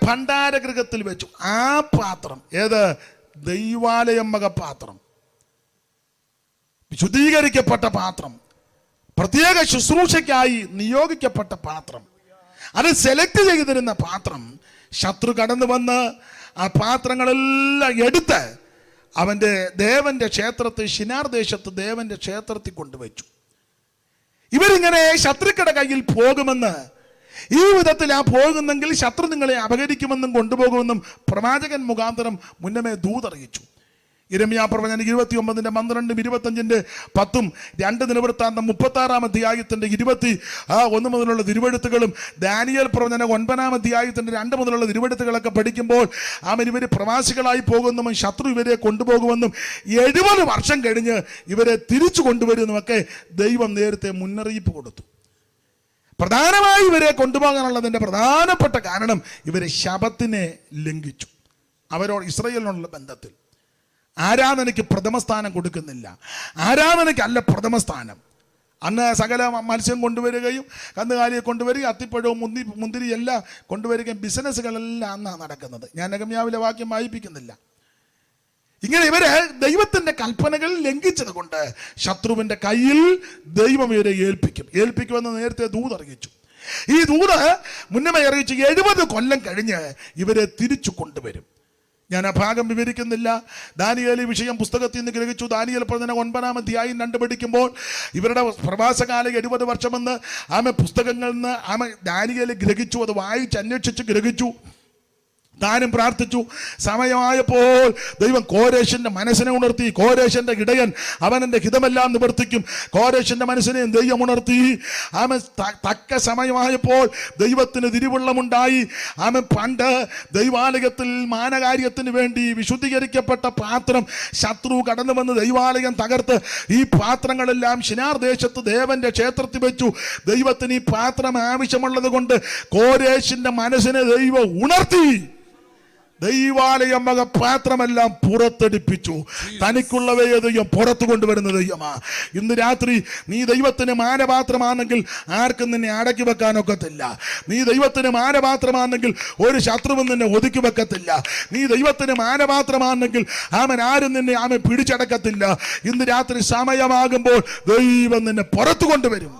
ഭണ്ഡാരഗൃഹത്തിൽ വെച്ചു. ആ പാത്രം ഏത്? ദൈവാലയം വക പാത്രം, വിശുദ്ധീകരിക്കപ്പെട്ട പാത്രം, പ്രത്യേക ശുശ്രൂഷയ്ക്കായി നിയോഗിക്കപ്പെട്ട പാത്രം, അത് സെലക്ട് ചെയ്തിരുന്ന പാത്രം. ശത്രു കടന്നു വന്ന് ആ പാത്രങ്ങളെല്ലാം എടുത്ത് അവന്റെ ദേവന്റെ ക്ഷേത്രത്തിൽ, ശിനാർ ദേശത്ത് ദേവന്റെ ക്ഷേത്രത്തിൽ കൊണ്ടുവച്ചു. ഇവരിങ്ങനെ ശത്രുക്കളുടെ കയ്യിൽ പോകുമെന്ന്, ഈ വിധത്തിൽ പോകുന്നെങ്കിൽ ശത്രു നിങ്ങളെ അപഹരിക്കുമെന്നും കൊണ്ടുപോകുമെന്നും പ്രവാചകൻ മുഖാന്തരം മുന്നമേ ദൂതറിയിച്ചു. യിരെമ്യാ പ്രവചനം 29-ന്റെ 12, 25-ന്റെ 10, 2 ദിനവൃത്താന്തം 36-ാം അധ്യായത്തിന്റെ 21 മുതലുള്ള തിരുവെഴുത്തുകളും ദാനിയേൽ പ്രവചനം 9-ാം അധ്യായത്തിന്റെ 2 മുതലുള്ള തിരുവെഴുത്തുകളൊക്കെ പഠിക്കുമ്പോൾ ഇവർ പ്രവാസികളായി പോകുമെന്നും ശത്രു ഇവരെ കൊണ്ടുപോകുമെന്നും 70 വർഷം കഴിഞ്ഞ് ഇവരെ തിരിച്ചു കൊണ്ടുവരുമെന്നുമൊക്കെ ദൈവം നേരത്തെ മുന്നറിയിപ്പ് കൊടുത്തു. പ്രധാനമായി ഇവരെ കൊണ്ടുപോകാനുള്ളതിൻ്റെ പ്രധാനപ്പെട്ട കാരണം ഇവരെ ശബത്തിനെ ലംഘിച്ചു. അവരോട് ഇസ്രായേലിനോടുള്ള ബന്ധത്തിൽ ആരാധനയ്ക്ക് പ്രഥമസ്ഥാനം കൊടുക്കുന്നില്ല. ആരാധനയ്ക്ക് അല്ല പ്രഥമസ്ഥാനം. അന്ന് സകല മത്സ്യം കൊണ്ടുവരികയും കന്നുകാലിയെ കൊണ്ടുവരികയും അത്തിപ്പഴവും മുന്തിരി എല്ലാം കൊണ്ടുവരികയും ബിസിനസ്സുകളെല്ലാം അന്നാണ് നടക്കുന്നത്. ഞാൻ നെഹമ്യാവിലെ വാക്യം വായിപ്പിക്കുന്നില്ല. ഇങ്ങനെ ഇവര് ദൈവത്തിന്റെ കൽപ്പനകൾ ലംഘിച്ചത് കൊണ്ട് ശത്രുവിന്റെ കയ്യിൽ ദൈവം ഇവരെ ഏൽപ്പിക്കുമെന്ന് നേരത്തെ ദൂത് അറിയിച്ചു. ഈ ദൂത് മുന്നമേ അറിയിച്ചു 70 കൊല്ലം കഴിഞ്ഞ് ഇവരെ തിരിച്ചു കൊണ്ടുവരും. ഞാൻ ആ ഭാഗം വിവരിക്കുന്നില്ല. ദാനിയേൽ വിഷയം പുസ്തകത്തിൽ നിന്ന് ഗ്രഹിച്ചു. ദാനിയേൽ പ്രവചനം 9-ാം അധ്യായം 2 പഠിക്കുമ്പോൾ ഇവരുടെ പ്രവാസകാലം 70 വർഷമെന്ന് പുസ്തകങ്ങളിൽ നിന്ന് ദാനിയേൽ ഗ്രഹിച്ചു. അത് വായിച്ച് അന്വേഷിച്ച് ഗ്രഹിച്ചു. താനും പ്രാർത്ഥിച്ചു. സമയമായപ്പോൾ ദൈവം കോരേശിന്റെ മനസ്സിനെ ഉണർത്തി. കോരേശിന്റെ ഇടയൻ അവനെന്റെ ഹിതമെല്ലാം നിവർത്തിക്കും. കോരേശിന്റെ മനസ്സിനെ ദൈവം ഉണർത്തി. തക്ക സമയമായപ്പോൾ ദൈവത്തിന് തിരുവുള്ളമുണ്ടായി. പണ്ട് ദൈവാലയത്തിൽ മാനകാര്യത്തിന് വേണ്ടി വിശുദ്ധീകരിക്കപ്പെട്ട പാത്രം ശത്രു കടന്നു വന്ന് ദൈവാലയം തകർത്ത് ഈ പാത്രങ്ങളെല്ലാം ശിനാർ ദേശത്ത് ദേവന്റെ ക്ഷേത്രത്തിൽ വെച്ചു. ദൈവത്തിന് ഈ പാത്രം ആവശ്യമുള്ളത് കൊണ്ട് കോരേശിന്റെ മനസ്സിനെ ദൈവം ഉണർത്തി. ദൈവാലയം വക പാത്രമെല്ലാം പുറത്തെടുപ്പിച്ചു. തനിക്കുള്ളവയെ ദൈവം പുറത്തു കൊണ്ടുവരുന്ന ദൈവമാ. ഇന്ന് രാത്രി നീ ദൈവത്തിന് മാനപാത്രമാണെങ്കിൽ ആർക്കും നിന്നെ അടക്കി വെക്കാനൊക്കത്തില്ല. നീ ദൈവത്തിന് മാനപാത്രമാണെങ്കിൽ ഒരു ശത്രുവും നിന്നെ ഒതുക്കി വെക്കത്തില്ല. നീ ദൈവത്തിന് മാനപാത്രമാണെങ്കിൽ ആരും നിന്നെ പിടിച്ചടക്കത്തില്ല. ഇന്ന് രാത്രി സമയമാകുമ്പോൾ ദൈവം നിന്നെ പുറത്തു കൊണ്ടുവരും.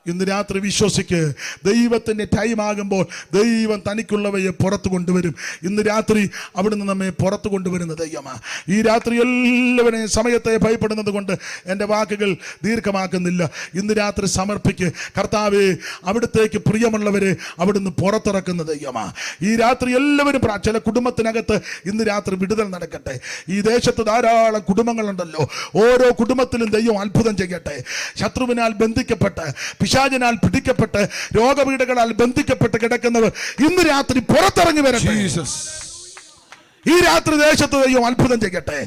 ഇന്ന് രാത്രി വിശ്വസിക്ക്. ദൈവത്തിൻ്റെ ടൈം ആകുമ്പോൾ ദൈവം തനിക്കുള്ളവയെ പുറത്തു കൊണ്ടുവരും. ഇന്ന് രാത്രി അവിടുന്ന് നമ്മെ പുറത്തു കൊണ്ടുവരുന്ന ദൈവമാണ്. ഈ രാത്രി എല്ലാവരെയും സമയത്തെ ഭയപ്പെടുന്നത് കൊണ്ട് എൻ്റെ വാക്കുകൾ ദീർഘമാക്കുന്നില്ല. ഇന്ന് രാത്രി സമർപ്പിക്ക്. കർത്താവേ, അവിടുത്തേക്ക് പ്രിയമുള്ളവരെ അവിടുന്ന് പുറത്തിറക്കുന്ന ദൈവമാണ്. ഈ രാത്രി എല്ലാവരും ചില കുടുംബത്തിനകത്ത് ഇന്ന് രാത്രി വിടുതൽ നടക്കട്ടെ. ഈ ദേശത്ത് ധാരാളം കുടുംബങ്ങളുണ്ടല്ലോ. ഓരോ കുടുംബത്തിലും ദൈവം അത്ഭുതം ചെയ്യട്ടെ. ശത്രുവിനാൽ ബന്ധിക്കപ്പെട്ട്, പിശാചിനാൽ പിടിക്കപ്പെട്ട്, രോഗപീഠകളാൽ ബന്ധിക്കപ്പെട്ട് കിടക്കുന്നവർ ഇന്ന് രാത്രി പുറത്തിറങ്ങി വരട്ടെ. ഈ രാത്രി ദേശത്ത് ദൈവം അത്ഭുതം ചെയ്യട്ടെ.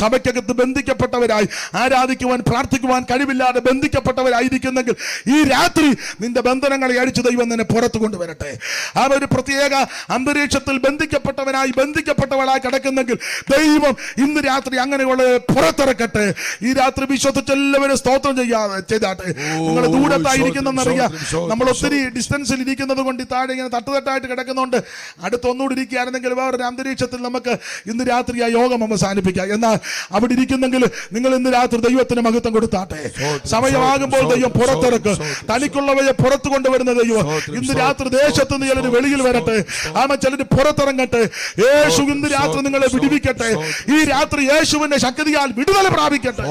സഭയ്ക്കകത്ത് ബന്ധിക്കപ്പെട്ടവരായി ആരാധിക്കുവാൻ പ്രാർത്ഥിക്കുവാൻ കഴിവില്ലാതെ ബന്ധിക്കപ്പെട്ടവരായിരിക്കുന്നെങ്കിൽ ഈ രാത്രി നിന്റെ ബന്ധനങ്ങളെ അഴിച്ചു ദൈവം നിന്നെ പുറത്തു കൊണ്ടുവരട്ടെ. ആ ഒരു പ്രത്യേക അന്തരീക്ഷത്തിൽ ബന്ധിക്കപ്പെട്ടവളായി കിടക്കുന്നെങ്കിൽ ദൈവം ഇന്ന് രാത്രി അങ്ങനെയുള്ള പുറത്തിറക്കട്ടെ. ഈ രാത്രി വിശ്വസിച്ച് എല്ലാവരും സ്തോത്രം ചെയ്താട്ടെ. നിങ്ങൾ ദൂരത്തായിരിക്കുന്നറിയാം, നമ്മൾ ഒത്തിരി ഡിസ്റ്റൻസിൽ ഇരിക്കുന്നത് കൊണ്ട് താഴെ ഇങ്ങനെ തട്ടുതട്ടായിട്ട് കിടക്കുന്നുണ്ട്. അടുത്തൊന്നുകൂടി ഇരിക്കുകയായിരുന്നെങ്കിൽ വേറൊരു അന്തരീക്ഷത്തിൽ നമുക്ക് ഇന്ന് രാത്രി ആ യോഗം അവസാനിപ്പിക്കാം. എന്നാൽ അവിടെ ഇരിക്കുന്നെങ്കിൽ നിങ്ങൾ ഇന്ന് രാത്രി ദൈവത്തിന് മഹത്വം കൊടുത്താട്ടെ. സമയമാകുമ്പോൾ ദൈവം പുറത്തിറക്കും. തനിക്കുള്ളവയെ പുറത്തു കൊണ്ടുവരുന്ന ദൈവം ഇന്ന് രാത്രി ദേശത്ത് നിന്ന് ചിലർ വെളിയിൽ വരട്ടെ. ചിലർ പുറത്തിറങ്ങട്ടെ. യേശു ഇന്ന് രാത്രി നിങ്ങളെ വിടുവിക്കട്ടെ. ഈ രാത്രി യേശുവിന്റെ ശക്തിയാൽ വിടുതല പ്രാപിക്കട്ടെ.